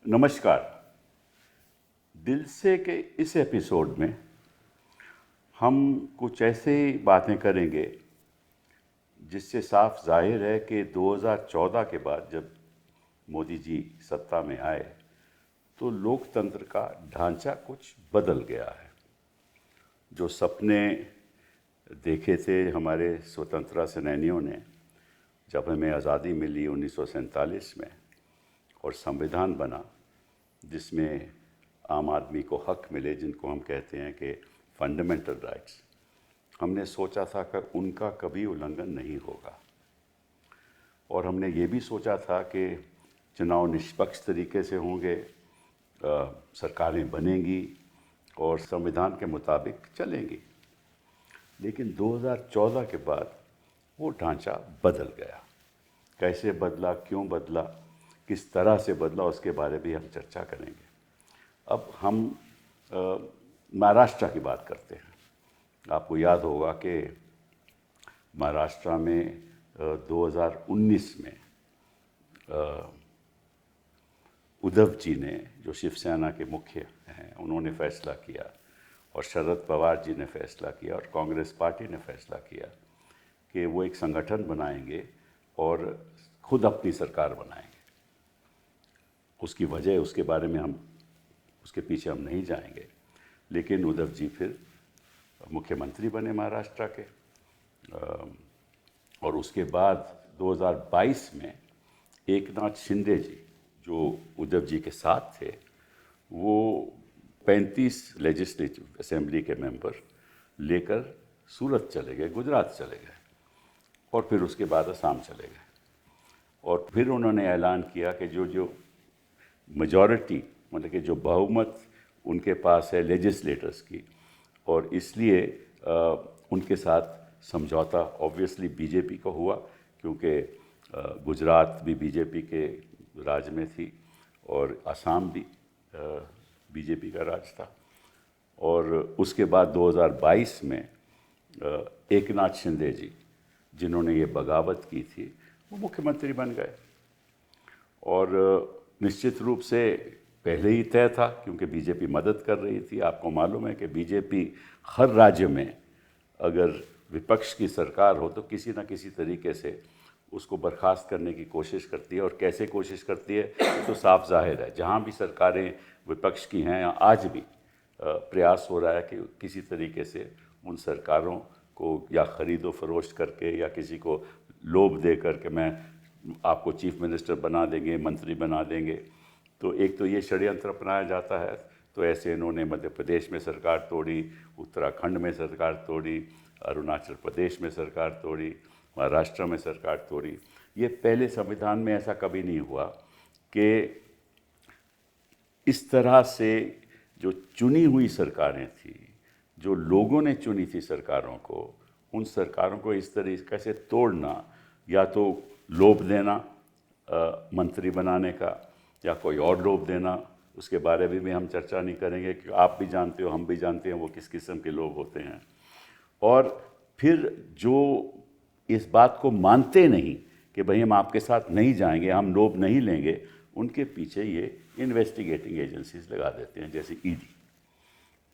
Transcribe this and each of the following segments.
नमस्कार। दिल से के इस एपिसोड में हम कुछ ऐसे बातें करेंगे जिससे साफ जाहिर है कि 2014 के बाद जब मोदी जी सत्ता में आए तो लोकतंत्र का ढांचा कुछ बदल गया है। जो सपने देखे थे हमारे स्वतंत्रता सेनानियों ने जब हमें आज़ादी मिली 1947 में और संविधान बना जिसमें आम आदमी को हक मिले, जिनको हम कहते हैं कि फंडामेंटल राइट्स, हमने सोचा था कि उनका कभी उल्लंघन नहीं होगा। और हमने ये भी सोचा था कि चुनाव निष्पक्ष तरीके से होंगे, सरकारें बनेंगी और संविधान के मुताबिक चलेंगी। लेकिन 2014 के बाद वो ढांचा बदल गया। कैसे बदला, क्यों बदला, किस तरह से बदला, उसके बारे में हम चर्चा करेंगे। अब हम महाराष्ट्र की बात करते हैं। आपको याद होगा कि महाराष्ट्र में 2019 में उद्धव जी ने, जो शिवसेना के मुख्य हैं, उन्होंने फैसला किया और शरद पवार जी ने फैसला किया और कांग्रेस पार्टी ने फैसला किया कि वो एक संगठन बनाएंगे और खुद अपनी सरकार बनाएंगे। उसकी वजह, उसके बारे में हम, उसके पीछे हम नहीं जाएंगे। लेकिन उद्धव जी फिर मुख्यमंत्री बने महाराष्ट्र के। और उसके बाद 2022 में एकनाथ शिंदे जी, जो उद्धव जी के साथ थे, वो 35 लेजिस्लेटिव असेंबली के मेंबर लेकर सूरत चले गए, गुजरात चले गए और फिर उसके बाद असम चले गए। और फिर उन्होंने ऐलान किया कि जो मेजॉरिटी, मतलब कि जो बहुमत उनके पास है लेजिस्लेटर्स की, और इसलिए उनके साथ समझौता ऑब्वियसली बीजेपी को हुआ, क्योंकि गुजरात भी बीजेपी के राज में थी और असम भी बीजेपी का राज था। और उसके बाद 2022 में एकनाथ शिंदे जी, जिन्होंने ये बगावत की थी, वो मुख्यमंत्री बन गए। और निश्चित रूप से पहले ही तय था, क्योंकि बीजेपी मदद कर रही थी। आपको मालूम है कि बीजेपी हर राज्य में अगर विपक्ष की सरकार हो तो किसी न किसी तरीके से उसको बर्खास्त करने की कोशिश करती है। और कैसे कोशिश करती है तो साफ जाहिर है, जहाँ भी सरकारें विपक्ष की हैं, आज भी प्रयास हो रहा है कि किसी तरीके से उन सरकारों को या ख़रीदो फरोख्त करके या किसी को लोभ दे करके मैं आपको चीफ मिनिस्टर बना देंगे, मंत्री बना देंगे। तो एक तो ये षड्यंत्र अपनाया जाता है। तो ऐसे इन्होंने मध्य प्रदेश में सरकार तोड़ी, उत्तराखंड में सरकार तोड़ी, अरुणाचल प्रदेश में सरकार तोड़ी, महाराष्ट्र में सरकार तोड़ी। ये पहले संविधान में ऐसा कभी नहीं हुआ कि इस तरह से जो चुनी हुई सरकारें थी, जो लोगों ने चुनी थी सरकारों को, उन सरकारों को इस तरीके से तोड़ना, या तो लोभ देना मंत्री बनाने का, या कोई और लोभ देना, उसके बारे में भी हम चर्चा नहीं करेंगे, कि आप भी जानते हो, हम भी जानते हैं वो किस किस्म के लोग होते हैं। और फिर जो इस बात को मानते नहीं कि भाई हम आपके साथ नहीं जाएंगे, हम लोभ नहीं लेंगे, उनके पीछे ये इन्वेस्टिगेटिंग एजेंसीज लगा देते हैं, जैसे ईडी।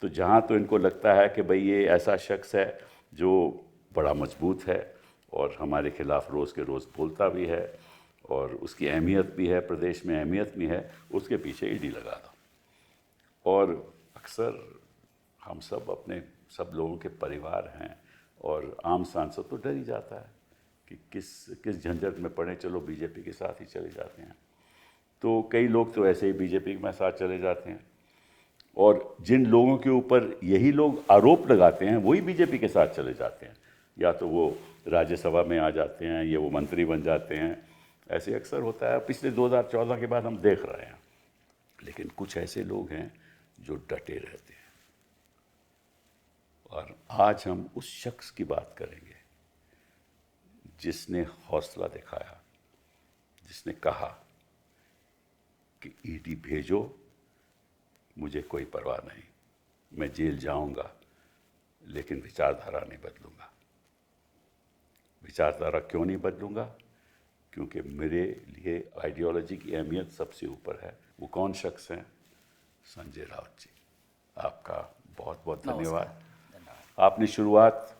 तो जहाँ तो इनको लगता है कि भाई ये ऐसा शख्स है जो बड़ा मजबूत है और हमारे खिलाफ रोज़ के रोज़ बोलता भी है और उसकी अहमियत भी है, प्रदेश में अहमियत भी है, उसके पीछे ईडी लगा दो। और अक्सर हम सब अपने सब लोगों के परिवार हैं और आम सांसद तो डर ही जाता है कि किस झंझट में पड़े, चलो बीजेपी के साथ ही चले जाते हैं। तो कई लोग तो ऐसे ही बीजेपी के साथ चले जाते हैं, और जिन लोगों के ऊपर यही लोग आरोप लगाते हैं वही बीजेपी के साथ चले जाते हैं, या तो वो राज्यसभा में आ जाते हैं या वो मंत्री बन जाते हैं। ऐसे अक्सर होता है, पिछले 2014 के बाद हम देख रहे हैं। लेकिन कुछ ऐसे लोग हैं जो डटे रहते हैं, और आज हम उस शख्स की बात करेंगे जिसने हौसला दिखाया, जिसने कहा कि ईडी भेजो, मुझे कोई परवाह नहीं, मैं जेल जाऊंगा लेकिन विचारधारा नहीं बदलूंगा। विचारधारा क्यों नहीं बदलूंगा? क्योंकि मेरे लिए आइडियोलॉजी की अहमियत सबसे ऊपर है। वो कौन शख्स हैं? संजय राउत जी। आपका बहुत बहुत धन्यवाद। आपने शुरुआत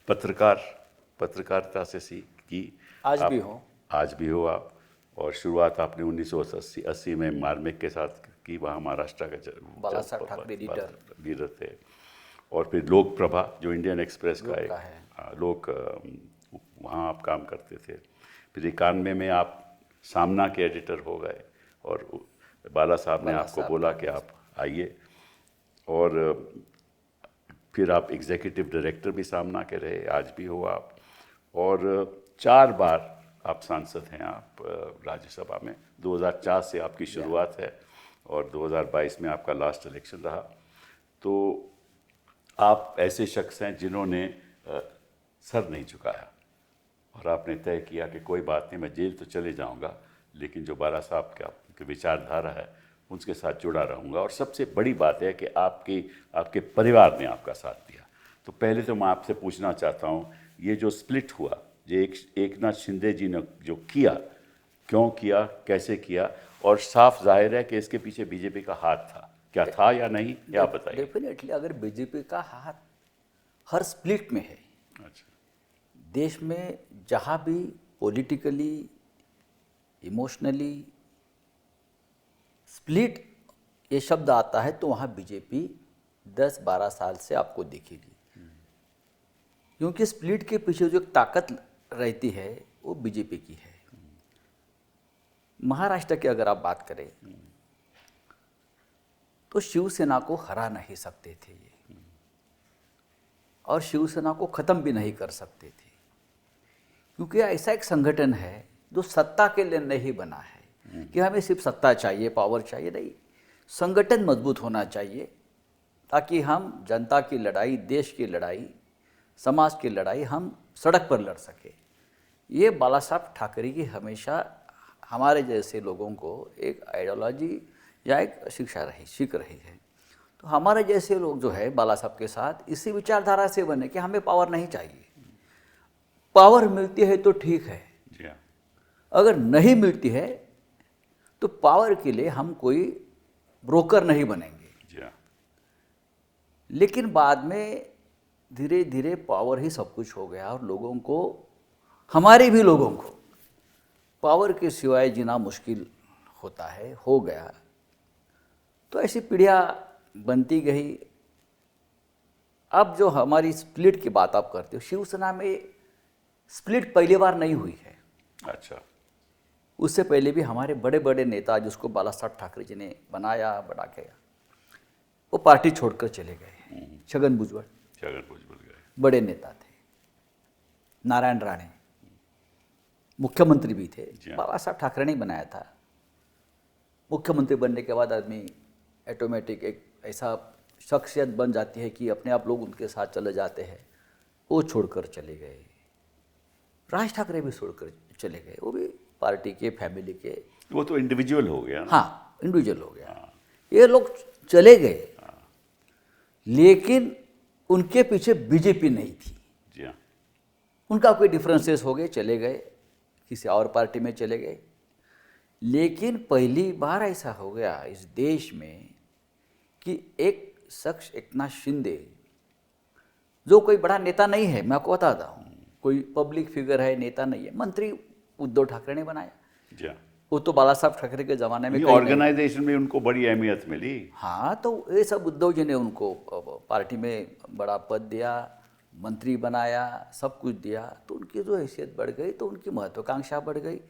पत्रकारिता से की। आज आप भी हो। आज भी हो आप। और शुरुआत आपने 1980 में मार्मिक के साथ की, वहाँ महाराष्ट्र का बाला साहब ठाकरे लीडर थे। और फिर लोक प्रभा जो इंडियन एक्सप्रेस का लोक एक का है। वहाँ आप काम करते थे। फिर 91 में आप सामना के एडिटर हो गए और बाला साहब ने आपको बोला कि आप आइए। और फिर आप एग्जीक्यूटिव डायरेक्टर भी सामना के रहे, आज भी हो आप। और 4 बार आप सांसद हैं आप राज्यसभा में। 2004 से आपकी शुरुआत है और 2022 में आपका लास्ट इलेक्शन रहा। तो आप ऐसे शख्स हैं जिन्होंने सर नहीं झुकाया और आपने तय किया कि कोई बात नहीं, मैं जेल तो चले जाऊंगा लेकिन जो बाला साहब का विचारधारा है उनके साथ जुड़ा रहूंगा। और सबसे बड़ी बात है कि आपके परिवार ने आपका साथ दिया। तो पहले तो मैं आपसे पूछना चाहता हूँ, ये जो स्प्लिट हुआ, जो एकनाथ शिंदे जी ने जो किया, क्यों किया, कैसे किया? और साफ जाहिर है कि इसके पीछे बीजेपी का हाथ था, क्या था या नहीं, या बताइए। डेफिनेटली अगर बीजेपी का हाथ हर स्प्लिट में है। अच्छा। देश में जहाँ भी पॉलिटिकली, इमोशनली स्प्लिट ये शब्द आता है तो वहाँ बीजेपी 10-12 साल से आपको दिखेगी। क्योंकि स्प्लिट के पीछे जो ताकत रहती है वो बीजेपी की है। महाराष्ट्र की अगर आप बात करें तो शिवसेना को हरा नहीं सकते थे ये, और शिवसेना को ख़त्म भी नहीं कर सकते थे, क्योंकि ऐसा एक संगठन है जो सत्ता के लिए नहीं बना है कि हमें सिर्फ सत्ता चाहिए, पावर चाहिए। नहीं, संगठन मजबूत होना चाहिए ताकि हम जनता की लड़ाई, देश की लड़ाई, समाज की लड़ाई हम सड़क पर लड़ सके। ये बाला साहब ठाकरे की हमेशा हमारे जैसे लोगों को एक आइडियोलॉजी या एक सीख रही है। तो हमारे जैसे लोग जो है बाला साहब के साथ इसी विचारधारा से बने कि हमें पावर नहीं चाहिए। पावर मिलती है तो ठीक है, अगर नहीं मिलती है तो पावर के लिए हम कोई ब्रोकर नहीं बनेंगे। लेकिन बाद में धीरे धीरे पावर ही सब कुछ हो गया और लोगों को, हमारे भी लोगों को पावर के सिवाय जीना मुश्किल होता है, हो गया। तो ऐसी पीढ़ियाँ बनती गई। अब जो हमारी स्प्लिट की बात आप करते हो, शिवसेना में स्प्लिट पहली बार नहीं हुई है। अच्छा। उससे पहले भी हमारे बड़े बड़े नेता जिसको बाला साहब ठाकरे जी ने बनाया, बड़ा किया, वो पार्टी छोड़कर चले गए। छगन भुजबल गए, बड़े नेता थे। नारायण राणे मुख्यमंत्री भी थे, बाला साहब ठाकरे ने बनाया था। मुख्यमंत्री बनने के बाद आदमी ऑटोमेटिक एक ऐसा शख्सियत बन जाती है कि अपने आप लोग उनके साथ चले जाते हैं। वो छोड़कर चले गए। राज ठाकरे भी छोड़कर चले गए, वो भी पार्टी के, फैमिली के। वो तो इंडिविजुअल हो गया ना? हाँ, इंडिविजुअल हो गया। ये लोग चले गए, लेकिन उनके पीछे बीजेपी नहीं थी। जी हाँ। उनका कोई डिफरेंसेस हो गए, चले गए, किसी और पार्टी में चले गए। लेकिन पहली बार ऐसा हो गया इस देश में कि एक शख्स, एकनाथ शिंदे, जो कोई बड़ा नेता नहीं है, मैं आपको बताता हूँ, कोई पब्लिक फिगर है, नेता नहीं है, मंत्री उद्धव ठाकरे ने बनाया। जी हाँ। वो तो बाला साहब ठाकरे के ज़माने में ऑर्गेनाइजेशन में उनको बड़ी अहमियत मिली। हाँ, तो ये सब उद्धव जी ने उनको पार्टी में बड़ा पद दिया, मंत्री बनाया, सब कुछ दिया। तो उनकी जो हैसियत बढ़ गई, तो उनकी महत्वाकांक्षा बढ़ गई,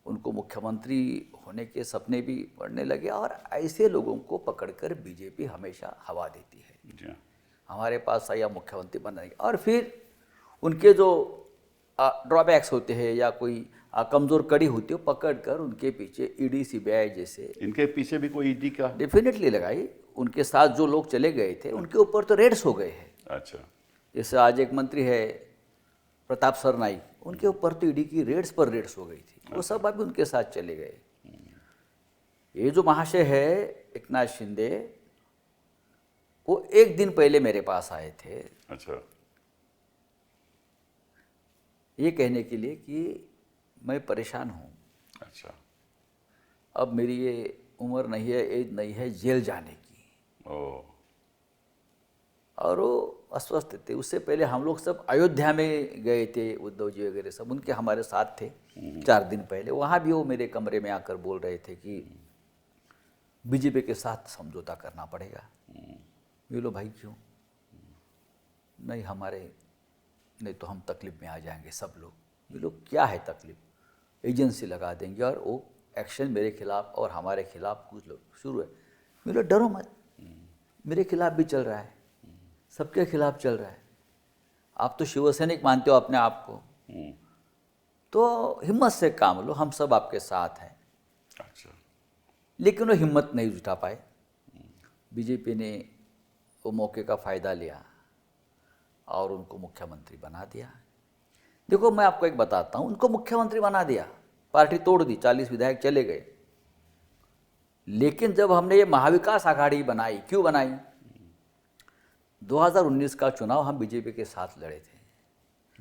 उनको मुख्यमंत्री होने के सपने भी बढ़ने लगे। और ऐसे लोगों को पकड़कर बीजेपी हमेशा हवा देती है। जी हाँ। हमारे पास आया मुख्यमंत्री बनाएंगे, और फिर उनके जो ड्रॉबैक्स होते हैं या कोई कमज़ोर कड़ी होती है, पकड़ कर उनके पीछे ईडी, सीबीआई जैसे। इनके पीछे भी कोई ईडी का डेफिनेटली लगाई। उनके साथ जो लोग चले गए थे उनके ऊपर तो रेड्स हो गए हैं। अच्छा। जैसे आज एक मंत्री है प्रताप सरनाईक, उनके ऊपर तो ईडी की रेड्स पर रेड्स हो गई थी। वो सब अभी उनके साथ चले गए। ये जो महाशय है एकनाथ शिंदे, वो एक दिन पहले मेरे पास आए थे। अच्छा। ये कहने के लिए कि मैं परेशान हूँ। अच्छा। अब मेरी ये उम्र नहीं है, एज नहीं है जेल जाने की। ओ। और वो अस्वस्थ थे। उससे पहले हम लोग सब अयोध्या में गए थे, उद्धव जी वगैरह सब उनके हमारे साथ थे 4 दिन पहले। वहाँ भी वो मेरे कमरे में आकर बोल रहे थे कि बीजेपी के साथ समझौता करना पड़ेगा। बोलो भाई क्यों? नहीं हमारे, नहीं तो हम तकलीफ में आ जाएंगे सब लोग। बोलो क्या है तकलीफ? एजेंसी लगा देंगे और वो एक्शन मेरे खिलाफ और हमारे खिलाफ कुछ लोग शुरू है। बोलो डरो मत, मेरे खिलाफ भी चल रहा है, सबके खिलाफ चल रहा है। आप तो शिवसैनिक मानते हो अपने आप को, तो हिम्मत से काम लो, हम सब आपके साथ हैं। अच्छा। लेकिन वो हिम्मत नहीं जुटा पाए। बीजेपी ने वो मौके का फ़ायदा लिया और उनको मुख्यमंत्री बना दिया। देखो मैं आपको एक बताता हूँ, उनको मुख्यमंत्री बना दिया, पार्टी तोड़ दी, 40 विधायक चले गए। लेकिन जब हमने ये महाविकास आघाड़ी बनाई, क्यों बनाई? 2019 का चुनाव हम बीजेपी के साथ लड़े थे।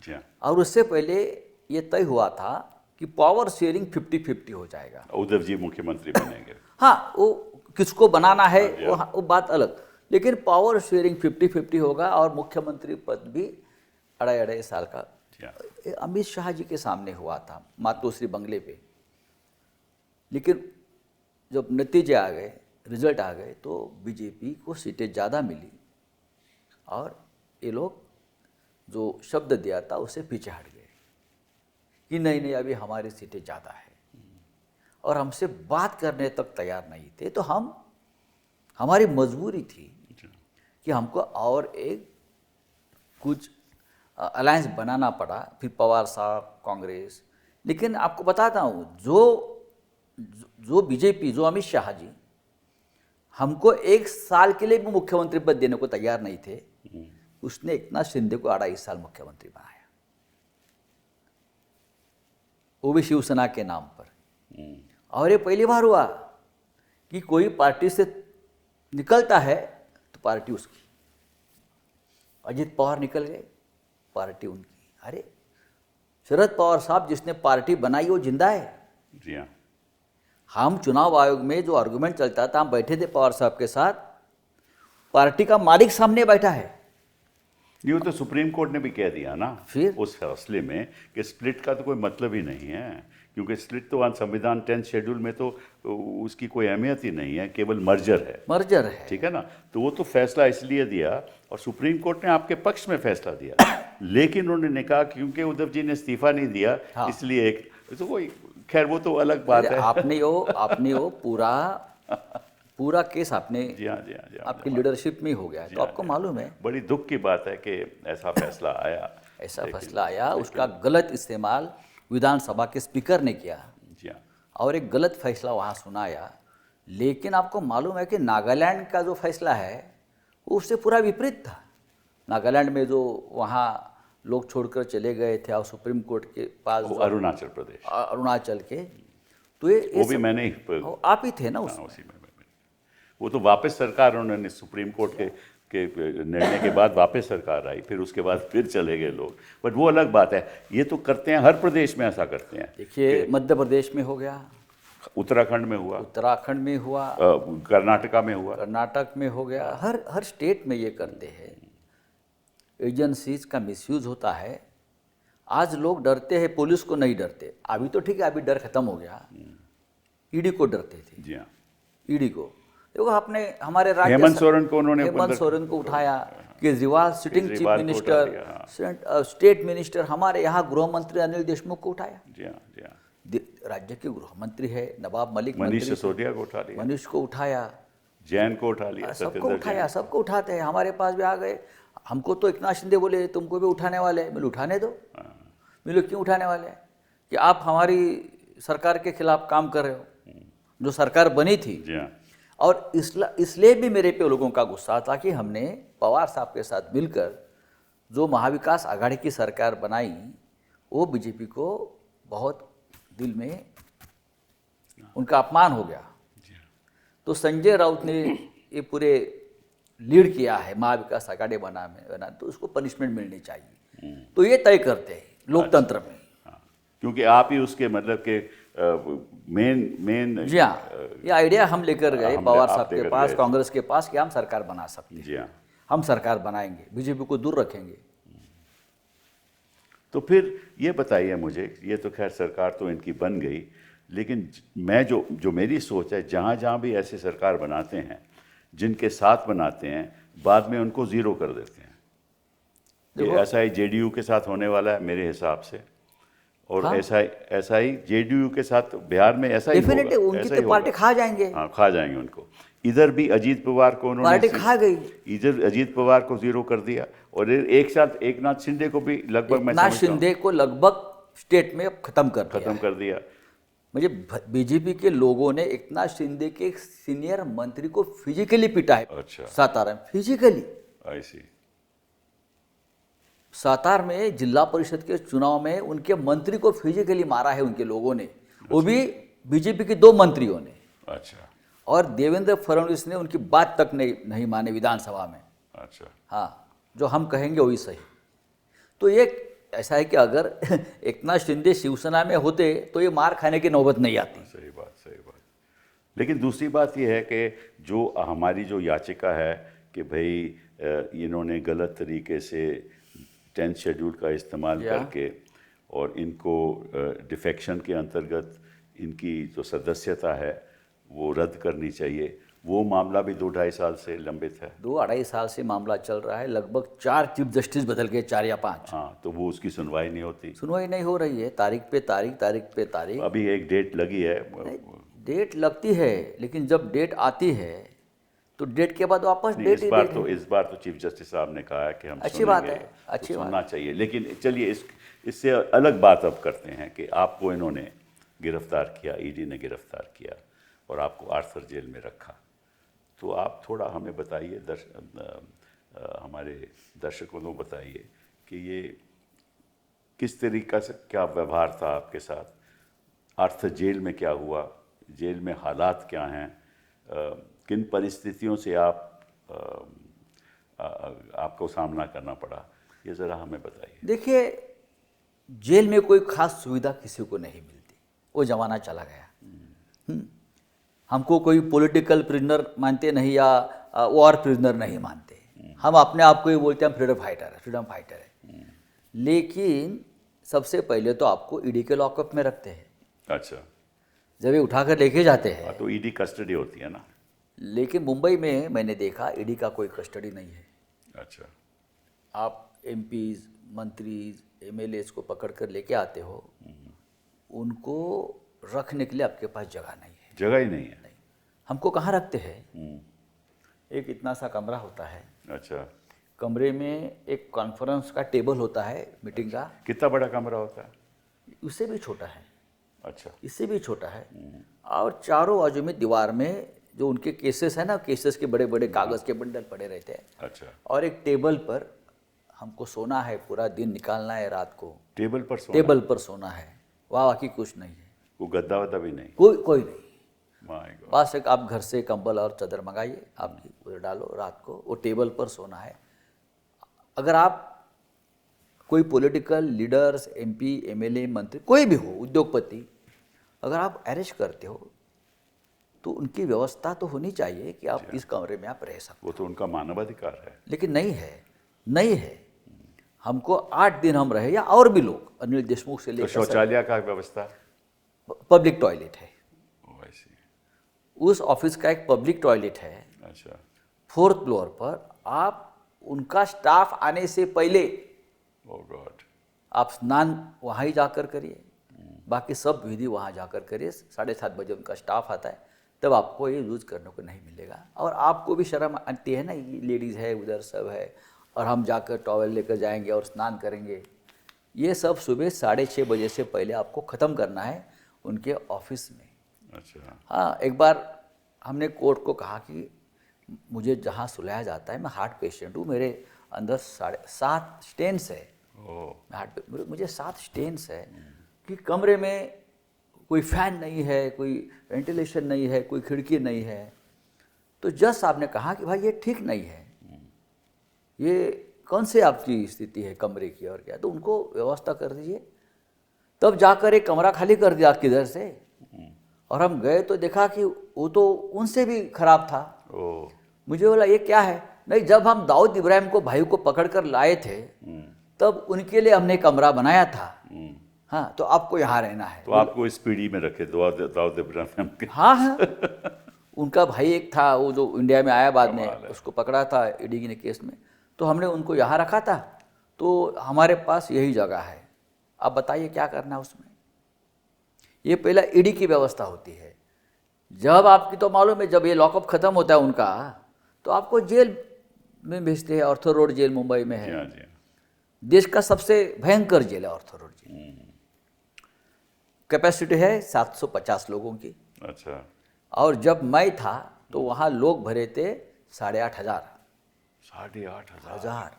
जी हाँ। और उससे पहले ये तय हुआ था कि पावर शेयरिंग 50-50 हो जाएगा। उद्धव जी मुख्यमंत्री बनेंगे। हाँ, वो किसको बनाना है हाँ जी, हाँ। वो बात अलग, लेकिन पावर शेयरिंग 50-50 होगा और मुख्यमंत्री पद भी 2.5 साल का। जी हाँ। ये अमित शाह जी के सामने हुआ था मातोश्री बंगले पे। लेकिन जब नतीजे आ गए, रिजल्ट आ गए, तो बीजेपी को सीटें ज़्यादा मिली और ये लोग जो शब्द दिया था उससे पीछे हट गए कि नहीं नहीं अभी हमारी सीटें ज़्यादा है, और हमसे बात करने तक तैयार नहीं थे। तो हमारी मजबूरी थी कि हमको और एक कुछ अलायंस बनाना पड़ा। फिर पवार साहब, कांग्रेस। लेकिन आपको बताता हूँ, जो बीजेपी, जो अमित शाह जी हमको 1 साल के लिए भी मुख्यमंत्री पद देने को तैयार नहीं थे, उसने एकनाथ शिंदे को 2.5 साल मुख्यमंत्री बनाया, वो भी शिवसेना के नाम पर। और ये पहली बार हुआ कि कोई पार्टी से निकलता है तो पार्टी उसकी। अजित पवार निकल गए, पार्टी उनकी। अरे शरद पवार साहब जिसने पार्टी बनाई वो जिंदा है। जी हाँ। हम चुनाव आयोग में जो आर्गुमेंट चलता था, हम बैठे थे पवार साहब के साथ, पार्टी का मालिक सामने बैठा है। ये तो सुप्रीम कोर्ट ने भी कह दिया ना फिर उस फैसले में कि स्प्लिट का तो कोई मतलब ही नहीं है, क्योंकि स्प्लिट तो संविधान 10 शेड्यूल में तो उसकी कोई अहमियत ही नहीं है, केवल मर्जर है। मर्जर है, ठीक है ना। तो वो तो फैसला इसलिए दिया और सुप्रीम कोर्ट ने आपके पक्ष में फैसला दिया। लेकिन उन्होंने कहा क्योंकि उद्धव जी ने इस्तीफा नहीं दिया, हाँ। इसलिए एक तो कोई, खैर वो तो अलग बात है। आपने वो पूरा केस आपने, जी हाँ, जी हाँ, जी हाँ, आपकी लीडरशिप में हो गया है। तो आपको मालूम है बड़ी दुख की बात है कि ऐसा फैसला आया। ऐसा फैसला आया, उसका गलत इस्तेमाल विधानसभा के स्पीकर ने किया जी हाँ। और एक गलत फैसला वहाँ सुनाया। लेकिन आपको मालूम है कि नागालैंड का जो फैसला है वो उससे पूरा विपरीत था। नागालैंड में जो वहाँ लोग छोड़कर चले गए थे और सुप्रीम कोर्ट के पास, अरुणाचल प्रदेश, अरुणाचल के, तो ये वो भी मैंने ही आप ही थे ना हाँ, उसी में वो तो वापस सरकार, उन्होंने सुप्रीम कोर्ट के निर्णय के बाद वापस सरकार आई, फिर उसके बाद फिर चले गए लोग। बट वो अलग बात है। ये तो करते हैं, हर प्रदेश में ऐसा करते हैं। देखिए मध्य प्रदेश में हो गया, उत्तराखंड में हुआ, उत्तराखंड में हुआ, कर्नाटका में हुआ, कर्नाटक में हो गया, हर स्टेट में ये करते हैं। एजेंसीज का मिसयूज होता है। आज लोग डरते हैं, पुलिस को नहीं डरते। अभी तो ठीक है, अभी डर खत्म हो गया। ईडी को डरते थे। जी हाँ। ईडी को देखो, आपने हमारे राज्य हेमंत सोरेन को उन्होंने हेमंत सोरेन को उठाया, Kejriwal sitting chief minister, state minister, हमारे यहाँ गृह मंत्री अनिल देशमुख को उठाया। जी हाँ, जी हाँ। राज्य के गृह मंत्री है नवाब मलिक, मनीष सिसोदिया को उठा लिया, मनीष को उठाया, जैन को उठा लिया, सबको उठाया, सबको उठाते हैं। हमारे पास भी आ गए। हमको तो एकनाथ शिंदे बोले तुमको भी उठाने वाले हैं। मिले उठाने दो। मिले क्यों उठाने वाले हैं? कि आप हमारी सरकार के खिलाफ काम कर रहे हो, जो सरकार बनी थी। जी हाँ। और इसलिए भी मेरे पे लोगों का गुस्सा था कि हमने पवार साहब के साथ मिलकर जो महाविकास आघाड़ी की सरकार बनाई, वो बीजेपी को बहुत दिल में उनका अपमान हो गया। तो संजय राउत ने ये पूरे लीड किया है महाविकास आघाड़ी बना, तो उसको पनिशमेंट मिलनी चाहिए। तो ये तय करते हैं लोकतंत्र में। क्योंकि आप ही उसके मतलब के मेन जी हाँ, ये आइडिया हम लेकर गए पवार आप साहब के लेकर पास, गए थे। कांग्रेस के पास, कि हम सरकार बना सकते हैं, जी हाँ। हम सरकार बनाएंगे, बीजेपी को दूर रखेंगे। तो फिर ये बताइए मुझे, ये तो खैर सरकार तो इनकी बन गई, लेकिन मैं जो मेरी सोच है, जहाँ जहाँ भी ऐसे सरकार बनाते हैं, जिनके साथ बनाते हैं, बाद में उनको ज़ीरो कर देते हैं। ये देखो, ऐसा ही जेडीयू के साथ होने वाला है मेरे हिसाब से, और हाँ, ऐसा ही जेडीयू के साथ बिहार में ऐसा ही डेफिनेटली होगा, उनकी ऐसा तो ही पार्टी होगा। खा जाएंगे, हाँ, खा जाएंगे उनको। इधर भी अजीत पवार को उन्होंने पार्टी खा गई। इधर अजीत पवार को ज़ीरो कर दिया, और एक साथ एकनाथ शिंदे को भी लगभग मैं एकनाथ समझता हूँ शिंदे को लगभग स्टेट में अब खत्म कर दिया खत्म है। कर दिया। मुझे बीजेपी के लोगों ने एकनाथ शिंदे के एक सीनियर मंत्री को फिजिकली पीटा है। अच्छा। सातारा में फिजिकली, आई सी। सातार में जिला परिषद के चुनाव में उनके मंत्री को फिजिकली मारा है उनके लोगों ने, वो भी बीजेपी के 2 मंत्रियों ने। अच्छा। और देवेंद्र फडणवीस ने उनकी बात तक नहीं माने विधानसभा में। अच्छा। हाँ, जो हम कहेंगे वही सही। तो ये ऐसा है कि अगर एकनाथ शिंदे शिवसेना में होते तो ये मार खाने की नौबत नहीं आती। सही बात, सही बात। लेकिन दूसरी बात ये है कि जो हमारी जो याचिका है कि भाई इन्होंने गलत तरीके से 10th शेड्यूल का इस्तेमाल या। करके, और इनको डिफेक्शन के अंतर्गत इनकी जो सदस्यता है वो रद्द करनी चाहिए, वो मामला भी 2-2.5 साल से लंबित है। 2-2.5 साल से मामला चल रहा है, लगभग 4 चीफ जस्टिस बदल गए, 4 या 5। हाँ, तो वो उसकी सुनवाई नहीं होती। सुनवाई नहीं हो रही है, तारीख पे तारीख, तारीख पे तारीख। अभी एक डेट लगी है। डेट लगती है, लेकिन जब डेट आती है तो डेट के बाद वापस नहीं, डेट ही डेट है। इस बार तो चीफ जस्टिस साहब ने कहा है कि हम अच्छी बात सुनेंगे, है, अच्छी तो बात सुनना चाहिए। लेकिन चलिए इससे अलग बात अब करते हैं कि आपको इन्होंने गिरफ्तार किया, ईडी ने गिरफ्तार किया और आपको आर्थर जेल में रखा। तो आप थोड़ा हमें बताइए, हमारे दर्शकों को बताइए कि ये किस तरीका से, क्या व्यवहार था आपके साथ, आर्थर जेल में क्या हुआ, जेल में हालात क्या हैं, किन परिस्थितियों से आपको सामना करना पड़ा, ये ज़रा हमें बताइए। देखिए, जेल में कोई खास सुविधा किसी को नहीं मिलती, वो जमाना चला गया। हमको कोई पॉलिटिकल प्रिजनर मानते नहीं या वॉर प्रिजनर नहीं मानते। हम अपने आप को ही बोलते हैं फ्रीडम फाइटर है। लेकिन सबसे पहले तो आपको ईडी के लॉकअप में रखते हैं। अच्छा। जब ये उठाकर लेके जाते हैं, तो ईडी कस्टडी होती है ना। लेकिन मुंबई में मैंने देखा ईडी का कोई कस्टडी नहीं है। अच्छा। आप एमपीज, मंत्रीज, एमएलएज को पकड़ कर लेके आते हो, उनको रखने के लिए आपके पास जगह नहीं है। जगह ही नहीं है। नहीं, हमको कहाँ रखते हैं? एक इतना सा कमरा होता है। अच्छा। कमरे में एक कॉन्फ्रेंस का टेबल होता है, मीटिंग का। कितना बड़ा कमरा होता है? उससे भी छोटा है। अच्छा। इससे भी छोटा है। और चारों बाजू में दीवार में जो उनके केसेस है ना, केसेस के बड़े बड़े कागज़ के बंडल पड़े रहते हैं। अच्छा। और एक टेबल पर हमको सोना है, पूरा दिन निकालना है, रात को टेबल पर सोना? टेबल पर सोना है। वहाँ बाकी कुछ नहीं है, वो गद्दा वद्दा भी नहीं? कोई नहीं। My God. बस एक आप घर से कंबल और चादर मंगाइए, आपकी उधर डालो, रात को वो टेबल पर सोना है। अगर आप कोई पॉलिटिकल लीडर्स, एमपी, एमएलए, मंत्री, कोई भी हो, उद्योगपति, अगर आप अरेस्ट करते हो तो उनकी व्यवस्था तो होनी चाहिए कि आप इस कमरे में आप रह सकते। वो तो उनका मानवाधिकार है। लेकिन नहीं है। हमको 8 दिन हम रहे, या और भी लोग, अनिल देशमुख से तो लेकर शौचालय का व्यवस्था? पब्लिक टॉयलेट है। ओह, आई सी। उस ऑफिस का एक पब्लिक टॉयलेट है। अच्छा। 4th फ्लोर पर। आप उनका स्टाफ आने से पहले ओह गॉड। आप स्नान वहाँ ही जाकर करिए, बाकी सब विधि वहाँ जाकर करिए। 7:30 बजे उनका स्टाफ आता है, तब आपको ये यूज़ करने को नहीं मिलेगा। और आपको भी शर्म आती है ना, लेडीज़ है उधर, सब है, और हम जाकर टॉवल लेकर जाएंगे और स्नान करेंगे। ये सब सुबह 6:30 बजे से पहले आपको ख़त्म करना है उनके ऑफिस में। अच्छा। हाँ, एक बार हमने कोर्ट को कहा कि मुझे जहाँ सुलाया जाता है, मैं हार्ट पेशेंट हूँ, मेरे अंदर 7 स्टेन्स है। ओह। मुझे 7 स्टेन्स है कि कमरे में कोई फैन नहीं है, कोई वेंटिलेशन नहीं है, कोई खिड़की नहीं है। तो जज साहब ने कहा कि भाई ये ठीक नहीं है, ये कौन से आपकी स्थिति है कमरे की और क्या, तो उनको व्यवस्था कर दीजिए। तब जाकर एक कमरा खाली कर दिया किधर से, और हम गए तो देखा कि वो तो उनसे भी खराब था। ओ, मुझे बोला ये क्या है? नहीं, जब हम दाऊद इब्राहिम को भाई को पकड़ कर लाए थे तब उनके लिए हमने कमरा बनाया था। हाँ, तो आपको यहाँ रहना है। तो आपको इस पीढ़ी में रखे दाऊद इब्राहिम के? हाँ हाँ, उनका भाई एक था वो जो इंडिया में आया बाद में, कमाल है। उसको पकड़ा था ईडी के केस में, तो हमने उनको यहाँ रखा था। तो हमारे पास यही जगह है, आप बताइए क्या करना है उसमें। ये पहला ईडी की व्यवस्था होती है। जब आपकी तो मालूम है, जब ये लॉकअप खत्म होता है उनका, तो आपको जेल में भेजते हैं। ऑर्थर रोड जेल मुंबई में जी है, हाँ, जी हाँ। देश का सबसे भयंकर जेल है ऑर्थर रोड जेल। कैपेसिटी है 750 लोगों की, अच्छा, और जब मैं था तो वहाँ लोग भरे थे 8,500 8,500।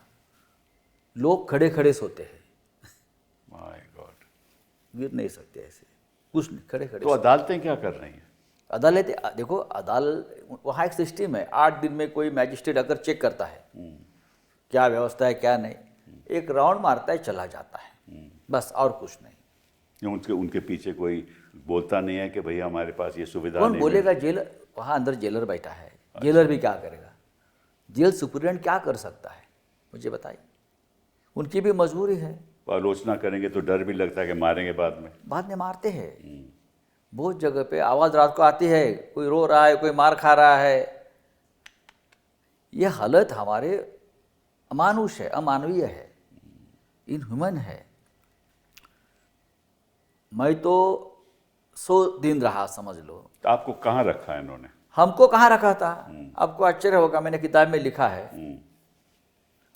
लोग खड़े खड़े सोते हैं, माय गॉड। गिर नहीं सकते ऐसे, कुछ नहीं, खड़े खड़े तो अदालतें क्या कर रही हैं? अदालत, देखो अदालत वहाँ एक सिस्टम है, 8 दिन में कोई मैजिस्ट्रेट अगर चेक करता है क्या व्यवस्था है क्या नहीं, एक राउंड मारता है चला जाता है, बस, और कुछ नहीं। उनके उनके पीछे कोई बोलता नहीं है कि भैया हमारे पास ये सुविधा कौन नहीं बोलेगा? जेलर, वहाँ अंदर जेलर बैठा है, जेलर भी क्या करेगा? जेल सुपरिटेंडेंट क्या कर सकता है, मुझे बताइए। उनकी भी मजबूरी है। आलोचना करेंगे तो डर भी लगता है कि मारेंगे बाद में। मारते हैं। बहुत जगह पे आवाज़ रात को आती है, कोई रो रहा है, कोई मार खा रहा है। ये हालत हमारे अमानुष है, अमानवीय है, इनह्यूमन है। मैं तो 100 दिन रहा, समझ लो। तो आपको कहाँ रखा है इन्होंने? हमको कहाँ रखा था? आपको आश्चर्य होगा, मैंने किताब में लिखा है,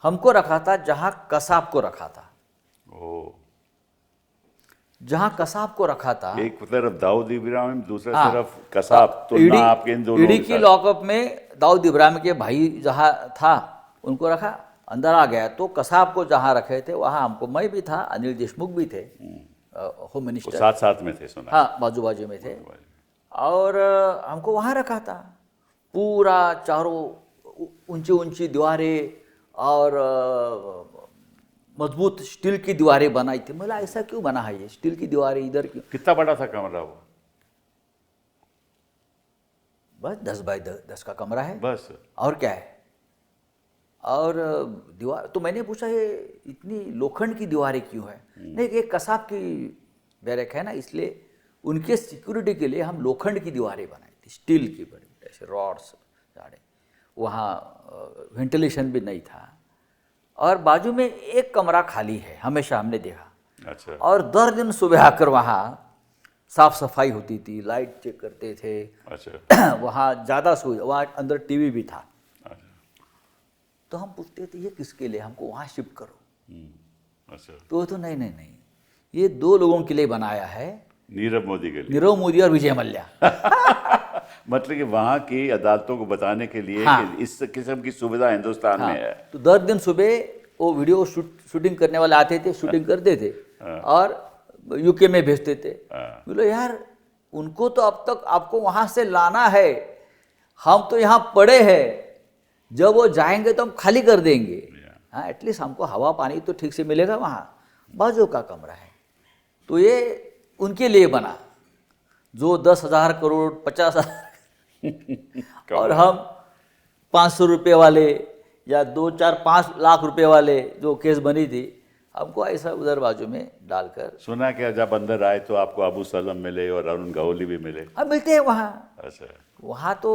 हमको रखा था जहाँ कसाब को रखा था। ओ, जहाँ कसाब को रखा था, एक तरफ दाऊद इब्राहिम, दूसरा हाँ, तरफ कसाब, तो ना आपके इन दोनों ईडी के की साथ। लॉकअप में दाऊद इब्राहिम के भाई जहाँ था उनको रखा, अंदर आ गया तो कसाब को जहाँ रखे थे वहाँ हमको, मैं भी था, अनिल देशमुख भी थे, होम वो मिनिस्टर, साथ साथ में थे, सुना? हाँ, बाजू बाजू में थे, और हमको वहाँ रखा था। पूरा चारों ऊंची ऊंची दीवारें और मजबूत स्टील की दीवारें बनाई थी। बोला ऐसा क्यों बना है ये स्टील की दीवारें इधर क्यों? कितना बड़ा था कमरा वो? बस 10 बाय 10 का कमरा है, बस। और क्या है। और दीवार तो मैंने पूछा ये इतनी लोखंड की दीवारें क्यों है? नहीं, एक कसाब की बैरक है ना, इसलिए उनके सिक्योरिटी के लिए हम लोखंड की दीवारें बनाई थी, स्टील की बड़ी ऐसे रॉड्स जाड़े। वहाँ वेंटिलेशन भी नहीं था, और बाजू में एक कमरा खाली है, हमेशा हमने देखा। अच्छा, और दर दिन सुबह आकर वहाँ साफ सफाई होती थी, लाइट चेक करते थे। अच्छा, वहाँ ज़्यादा सुविधा, वहाँ अंदर टीवी भी था। अच्छा, तो हम पूछते थे ये किसके लिए, हमको वहाँ शिफ्ट करो। अच्छा। तो नहीं नहीं नहीं, ये 2 लोगों के लिए बनाया है, नीरव मोदी के लिए? नीरव मोदी और विजय मल्ल्या। मतलब कि वहाँ की अदालतों को बताने के लिए हाँ। कि इस किस्म की सुविधा हिंदुस्तान हाँ, में है। तो दर दिन सुबह वो वीडियो शूटिंग करने वाले आते थे, शूटिंग करते थे और यूके में भेजते थे। बोलो यार, उनको तो अब तक आपको वहाँ से लाना है, हम तो यहाँ पड़े हैं, जब वो जाएंगे तो हम खाली कर देंगे। हाँ, एटलीस्ट हमको हवा पानी तो ठीक से मिलेगा। वहाँ बाजू का कमरा है, तो ये उनके लिए बना जो 10,000 करोड़ 50,000 और हम 500 रुपये वाले या 2, 4, 5 लाख रुपए वाले जो केस बनी थी, हमको ऐसा उधर बाजू में डालकर। सुना क्या जब अंदर आए तो आपको अबू सलम मिले और अरुण गौली भी मिले? हाँ, मिलते हैं वहाँ। अच्छा, वहाँ तो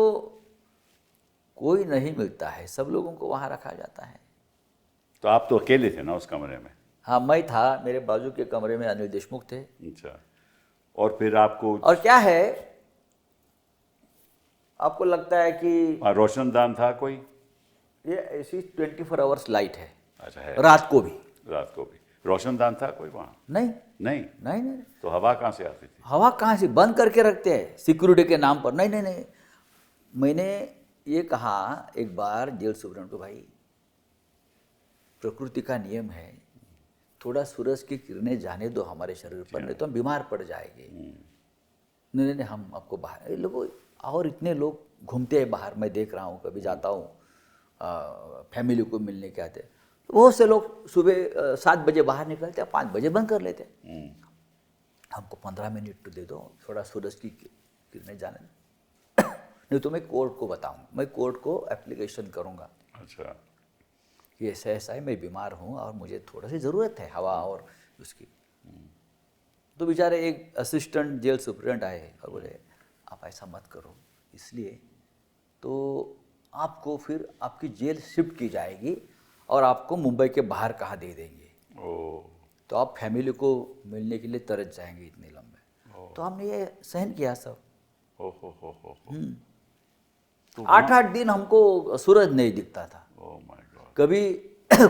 कोई नहीं मिलता है, सब लोगों को वहाँ रखा जाता है। तो आप तो अकेले थे ना उस कमरे में? हाँ, मैं था, मेरे बाजू के कमरे में अनिल देशमुख थे। अच्छा, और फिर आपको? और क्या है, आपको लगता है कि रोशनदान था कोई? ये ऐसी 24 आवर्स लाइट है। अच्छा, है। रात को भी? रात को भी रोशनदान था कोई वहाँ? नहीं नहीं। नहीं नहीं, तो हवा कहाँ से आती थी? हवा कहाँ से, बंद करके रखते हैं सिक्योरिटी के नाम पर। नहीं नहीं नहीं, मैंने ये कहा एक बार जेल सुपरिटेंडेंट को, भाई प्रकृति का नियम है, थोड़ा सूरज की किरणें जाने दो हमारे शरीर पर, नहीं तो हम बीमार पड़ जाएंगे। नहीं नहीं, हम आपको बाहर, लोगों और इतने लोग घूमते हैं बाहर, मैं देख रहा हूँ, कभी जाता हूँ फैमिली को मिलने के आते, बहुत से लोग सुबह 7 बजे बाहर निकलते हैं, 5 बजे बंद कर लेते हैं। हमको 15 मिनट तो दे दो, थोड़ा सूरज की किरणें जाने दो। नहीं तो मैं कोर्ट को बताऊँ, मैं कोर्ट को एप्लीकेशन करूँगा अच्छा। कि ऐसा ऐसा है, मैं बीमार हूँ और मुझे थोड़ा सी ज़रूरत है हवा और उसकी। तो बेचारे एक असिस्टेंट जेल सुपरिटेंडेंट आए और बोले आप ऐसा मत करो, इसलिए तो आपको फिर आपकी जेल शिफ्ट की जाएगी और आपको मुंबई के बाहर कहाँ दे देंगे, ओ तो आप फैमिली को मिलने के लिए तरस जाएंगे इतने लंबे। तो हमने ये सहन किया सब। हो हो। तो 8-8 दिन हमको सूरज नहीं दिखता था। Oh my God. कभी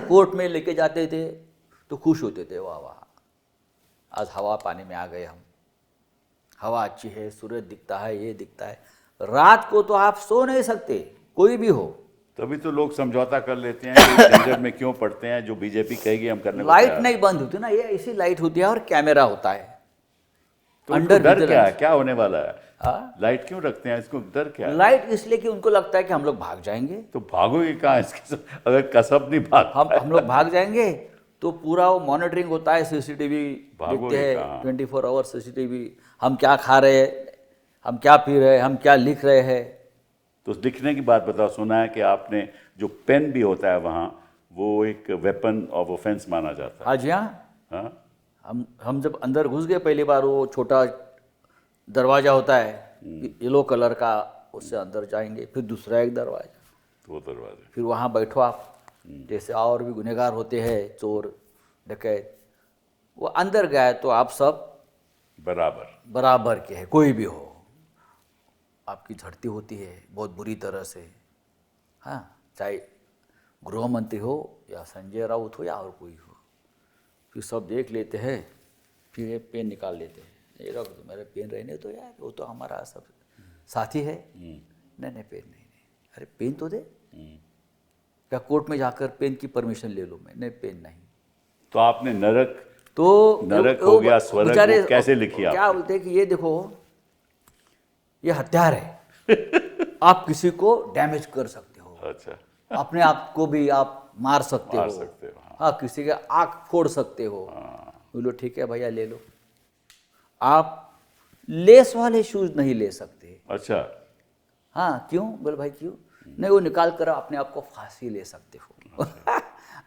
कोर्ट में लेके जाते थे तो खुश होते थे, वाह वाह आज हवा पानी में आ गए हम, हवा अच्छी है, सूरज दिखता है, ये दिखता है। रात को तो आप सो नहीं सकते, कोई भी हो। तभी तो लोग समझौता कर लेते हैं कि झंझट में क्यों पड़ते हैं, जो बीजेपी कहेगी हम करने को लाइट तैयार हैं। नहीं बंद होती ना, ये ऐसी लाइट होती है और कैमरा होता है तो उनको डर विजिलेंस। क्या है, क्या होने वाला है? हाँ? लाइट क्यों रखते हैं, इसको डर क्या है? लाइट इसलिए कि उनको लगता है कि हम लोग भाग जाएंगे। तो भागोगे कहाँ इसके साथ? अगर कसब नहीं भाग हम लोग भाग जाएंगे तो पूरा वो मॉनिटरिंग होता है, सीसीटीवी भागोगे देखते हैं कहाँ? 24 आवर सीसीटीवी, हम क्या खा रहे हैं, हम क्या पी रहे हैं, हम क्या लिख रहे हैं। तो लिखने की बात बताओ, सुना है कि आपने जो पेन भी होता है वहाँ, वो एक वेपन ऑफ ऑफेंस माना जाता है। आज यहाँ हाँ? हम जब अंदर घुस गए पहली बार, वो छोटा दरवाज़ा होता है येलो कलर का, उससे अंदर जाएंगे, फिर दूसरा एक दरवाज़ा, तो दरवाजे। फिर वहाँ बैठो आप, जैसे और भी गुनहगार होते हैं, चोर डकैत, वो अंदर गए तो आप सब बराबर। बराबर के हैं, कोई भी हो। आपकी झड़ती होती है बहुत बुरी तरह से, हाँ, चाहे गृह मंत्री हो या संजय राउत हो या और कोई हो, फिर सब देख लेते हैं, फिर ये पेन निकाल लेते हैं, ये रख दो, मेरे पेन रहने तो यार, वो तो हमारा सब साथी है। नहीं नहीं पेन नहीं, अरे पेन तो दे। क्या कोर्ट में जाकर पेन की परमिशन ले लो? मैं नहीं, पेन नहीं। तो आपने नरक तो नरक हो गया, स्वर्ग बेचारे वो कैसे लिखी क्या आपने? बोलते हैं कि ये देखो, ये हथियार है, आप किसी को डैमेज कर सकते हो, अच्छा, अपने आप को भी आप मार सकते मार हो, सकते हो, हाँ। हाँ, किसी का आँख फोड़ सकते हो। बोलो ठीक है भैया ले लो। आप लेस वाले शूज नहीं ले सकते। अच्छा। हाँ क्यों? बोले भाई क्यों नहीं, वो निकाल कर अपने आप को फांसी ले सकते हो।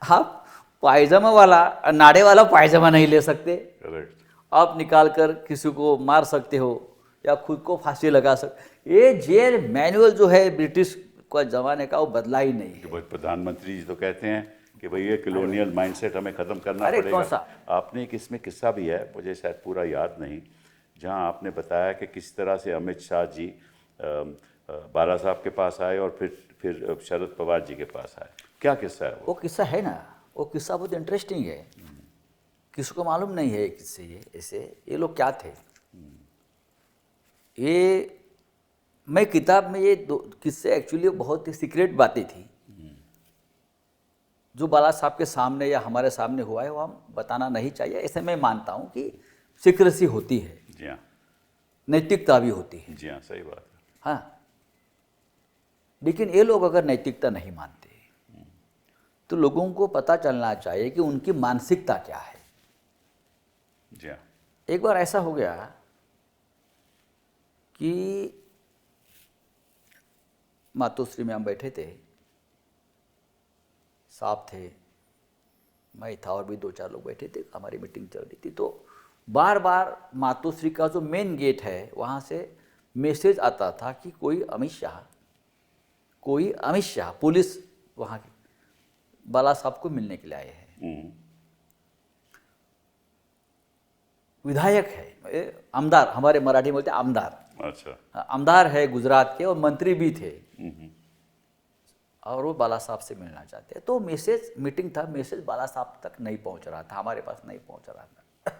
आप पायजामा वाला, नाड़े वाला पायजामा नहीं ले सकते, करेक्ट। आप निकाल कर किसी को मार सकते हो या खुद को फांसी लगा सकते। ये जेल मैनुअल जो है ब्रिटिश का ज़माने का, वो बदला ही नहीं है। भाई प्रधानमंत्री जी तो कहते हैं कि भाई ये कॉलोनियल माइंडसेट हमें ख़त्म करना अरे पड़ेगा। कौन सा? आपने एक इसमें किस्सा भी है, मुझे शायद पूरा याद नहीं, जहां आपने बताया कि किस तरह से अमित शाह जी बाला साहब के पास आए और फिर शरद पवार जी के पास आए। क्या किस्सा है वो वो? किस्सा है ना, वो किस्सा बहुत इंटरेस्टिंग है, किसी को मालूम नहीं है किससे ये ऐसे ये लोग क्या थे। ये मैं किताब में ये दो किस्से एक्चुअली बहुत ही सीक्रेट बातें थी, जो बाला साहब के सामने या हमारे सामने हुआ है वो हम बताना नहीं चाहिए, ऐसे मैं मानता हूँ कि सीक्रेसी होती है, जी हाँ, नैतिकता भी होती है। जी हाँ, सही बात है। हाँ, लेकिन ये लोग अगर नैतिकता नहीं मानते तो लोगों को पता चलना चाहिए कि उनकी मानसिकता क्या है। जी हाँ। एक बार ऐसा हो गया कि मातोश्री में हम बैठे थे, साहब थे, मैं था और भी 2-4 लोग बैठे थे, हमारी मीटिंग चल रही थी। तो बार बार मातोश्री का जो मेन गेट है वहाँ से मैसेज आता था कि कोई अमित शाह पुलिस वहाँ के बाला साहब को मिलने के लिए आए हैं। विधायक है, आमदार, हमारे मराठी में बोलते हैं आमदार। अच्छा। आमदार है गुजरात के और मंत्री भी थे, और वो बाला साहब से मिलना चाहते हैं। तो मैसेज, मीटिंग था, मैसेज बाला साहब तक नहीं पहुंच रहा था, हमारे पास नहीं पहुंच रहा था।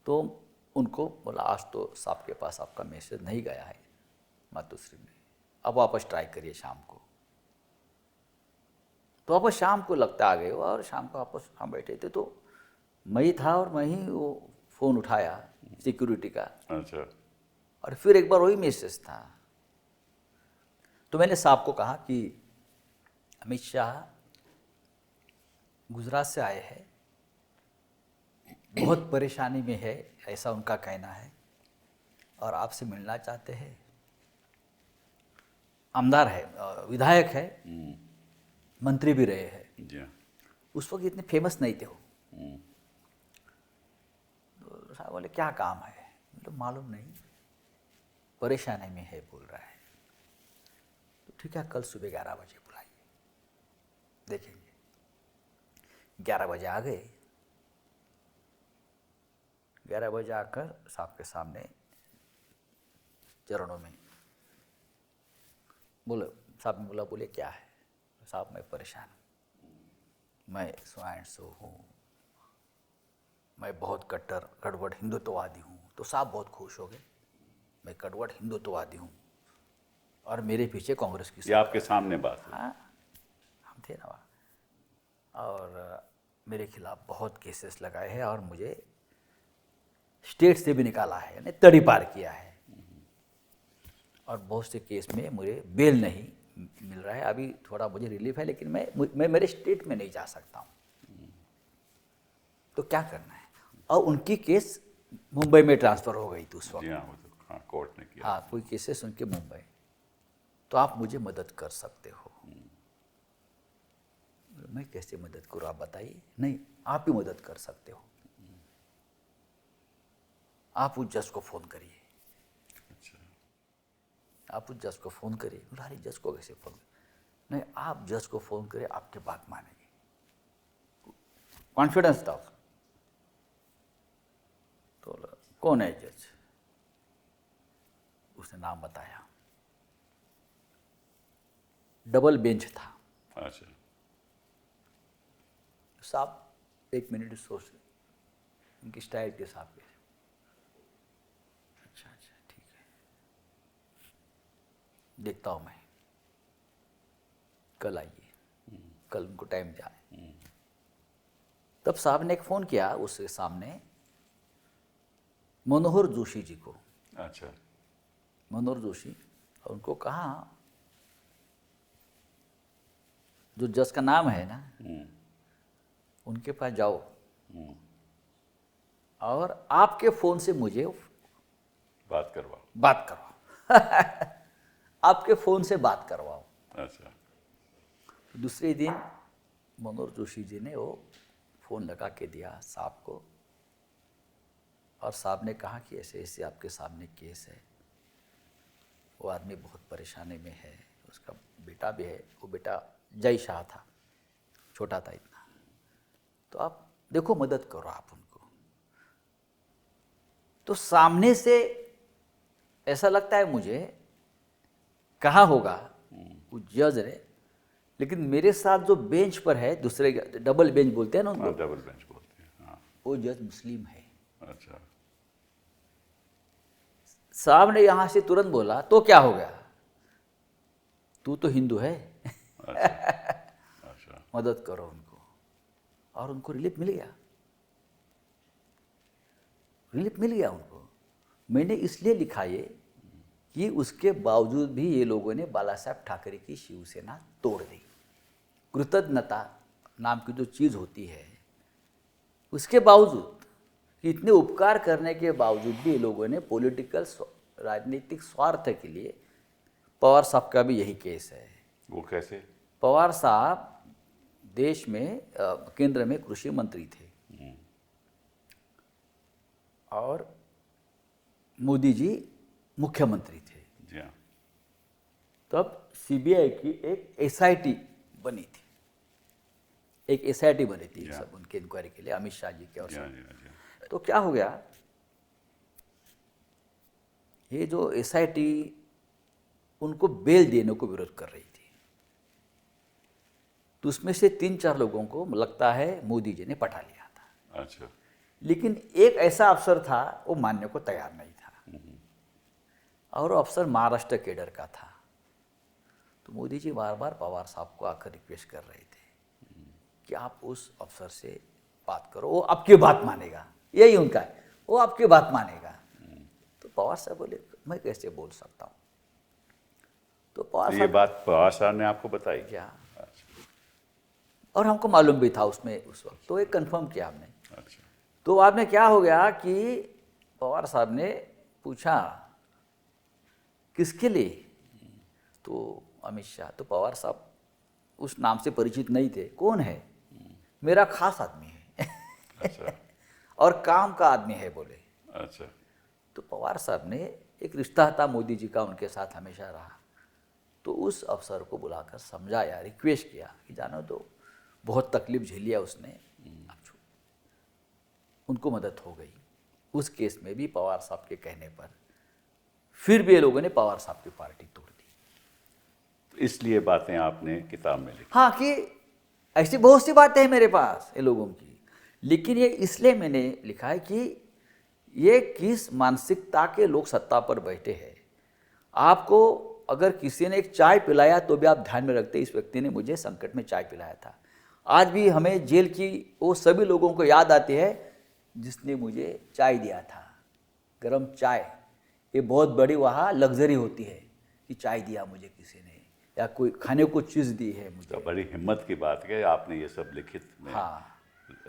तो उनको बोला आज तो साहब के पास आपका मैसेज नहीं गया है मातोश्री में, अब वापस ट्राई करिए शाम को। तो वापस शाम को लगता आ गए और शाम को वापस हम बैठे थे, तो मैं ही था और मैं ही वो फ़ोन उठाया सिक्योरिटी का, अच्छा। और फिर एक बार वही मैसेज था। तो मैंने साहब को कहा कि अमित शाह गुजरात से आए हैं, बहुत परेशानी में है, ऐसा उनका कहना है और आपसे मिलना चाहते हैं। आमदार है, विधायक है, मंत्री भी रहे हैं। जी हाँ। उस वक्त इतने फेमस नहीं थे वो। तो साहब बोले क्या काम है? तो मालूम नहीं, परेशानी में है बोल रहा है। तो ठीक है, कल सुबह 11 बजे बुलाइए, देखेंगे। 11 बजे आ गए। 11 बजे आकर साहब के सामने चरणों में बोले, साहब ने बोला, बोले क्या है? साहब मैं परेशान हूँ, मैं स्वाइन सो हूँ, मैं बहुत कट्टर कड़वट हिंदुत्ववादी हूँ। तो साहब बहुत खुश हो गए, मैं कड़वट हिंदुत्ववादी हूँ और मेरे पीछे कांग्रेस की ये आपके सामने बात है। हाँ, हम थे ना वहाँ। और मेरे खिलाफ बहुत केसेस लगाए हैं और मुझे स्टेट से भी निकाला है, यानी तड़ी पार किया है, और बहुत से केस में मुझे बेल नहीं मिल रहा है। अभी थोड़ा मुझे रिलीफ है, लेकिन मैं मेरे स्टेट में नहीं जा सकता हूँ। तो क्या करना है? और उनकी केस मुंबई में ट्रांसफ़र हो गई थी उस वक्त। जी हाँ, वो तो हाँ, कोर्ट ने किया। हाँ, कोई केसेस उनके मुंबई। तो आप मुझे मदद कर सकते हो। मैं कैसे मदद करूँ आप बताइए? नहीं, आप ही मदद कर सकते हो। आप उस जज को फ़ोन करिए। अच्छा। आप उस जज को फ़ोन करिए। बोला, अरे जज को कैसे फ़ोन? नहीं, आप जज को फ़ोन करिए, आपके बात मानेंगे। कॉन्फिडेंस था उसको। तो बोला, कौन है जज? उसने नाम बताया। डबल बेंच था। अच्छा। साहब 1 मिनट सोच, उनकी स्टाइल के साहब के। अच्छा अच्छा, ठीक है, देखता हूँ मैं, कल आइए। कल उनको टाइम जाए। तब साहब ने एक फ़ोन किया उसके सामने मनोहर जोशी जी को। अच्छा। मनोहर जोशी, और उनको कहा, जो जज का नाम है ना, उनके पास जाओ और आपके फ़ोन से मुझे बात करवाओ। बात करवाओ। आपके फ़ोन से बात करवाओ। अच्छा। दूसरे दिन मनोहर जोशी जी ने वो फ़ोन लगा के दिया साहब को, और साहब ने कहा कि ऐसे ऐसे आपके सामने केस है, वो आदमी बहुत परेशानी में है, उसका बेटा भी है, वो बेटा जय शाह था, छोटा था इतना, तो आप देखो मदद करो आप उनको। तो सामने से ऐसा लगता है मुझे, कहा होगा वो जज ने, लेकिन मेरे साथ जो बेंच पर है, दूसरे डबल बेंच बोलते हैं ना उनको, हाँ, डबल बेंच बोलते हैं। हाँ। वो जज मुस्लिम है। अच्छा। साहब ने यहाँ से तुरंत बोला, तो क्या हो गया, तू तो हिंदू है। अच्छा। अच्छा। मदद करो उनको। और उनको रिलीफ मिल गया। रिलीफ मिल गया उनको। मैंने इसलिए लिखा ये कि उसके बावजूद भी ये लोगों ने बाला साहब ठाकरे की शिवसेना तोड़ दी। कृतज्ञता नाम की जो चीज़ होती है, उसके बावजूद कि इतने उपकार करने के बावजूद भी ये लोगों ने पॉलिटिकल राजनीतिक स्वार्थ के लिए, पवार साहब का भी यही केस है। वो कैसे? पवार साहब देश में केंद्र में कृषि मंत्री थे और मोदी जी मुख्यमंत्री थे। जी हाँ। तब सीबीआई की एक एसआईटी बनी थी, एक एसआईटी बनी थी सब उनके इंक्वायरी के लिए, अमित शाह जी के और जी हाँ, सब। जी हाँ, जी हाँ। तो क्या हो गया, ये जो एसआईटी उनको बेल देने को विरोध कर रही थी, तो उसमें से 3-4 लोगों को लगता है मोदी जी ने पटा लिया था। अच्छा। लेकिन एक ऐसा अफसर था, वो मानने को तैयार नहीं था, और वो अफसर महाराष्ट्र केडर का था। तो मोदी जी बार बार पवार साहब को आकर रिक्वेस्ट कर रहे थे कि आप उस अफसर से बात करो, वो आपकी बात मानेगा, यही उनका है, वो आपकी बात मानेगा। तो पवार साहब बोले, मैं कैसे बोल सकता हूँ? तो पवार तो ये साहब, बात पवार साहब ने आपको बताई? क्या, अच्छा। और हमको मालूम भी था उसमें उस वक्त, तो ये कंफर्म किया हमने। अच्छा। तो बाद में क्या हो गया कि पवार साहब ने पूछा किसके लिए, तो अमित शाह। तो पवार साहब उस नाम से परिचित नहीं थे। कौन है? मेरा खास आदमी है। अच्छा। और काम का आदमी है बोले। अच्छा। तो पवार साहब ने, एक रिश्ता था मोदी जी का उनके साथ हमेशा रहा, तो उस अफसर को बुलाकर समझाया, रिक्वेस्ट किया कि जानो तो बहुत तकलीफ झेली है उसने, अब छोड़। उनको मदद हो गई। उस केस में भी पवार साहब के कहने पर फिर भी ये लोगों ने पवार साहब की पार्टी तोड़ दी। तो इसलिए बातें आपने किताब में लिखी। हाँ, कि ऐसी बहुत सी बातें हैं मेरे पास ये लोगों की, लेकिन ये इसलिए मैंने लिखा है कि ये किस मानसिकता के लोग सत्ता पर बैठे हैं। आपको अगर किसी ने एक चाय पिलाया तो भी आप ध्यान में रखते इस व्यक्ति ने मुझे संकट में चाय पिलाया था। आज भी हमें जेल की वो सभी लोगों को याद आती है जिसने मुझे चाय दिया था, गरम चाय। ये बहुत बड़ी वहाँ लग्जरी होती है कि चाय दिया मुझे किसी ने, या कोई खाने को चीज़ दी है मुझे। तो बड़ी हिम्मत की बात है कि आपने ये सब लिखित में। हाँ,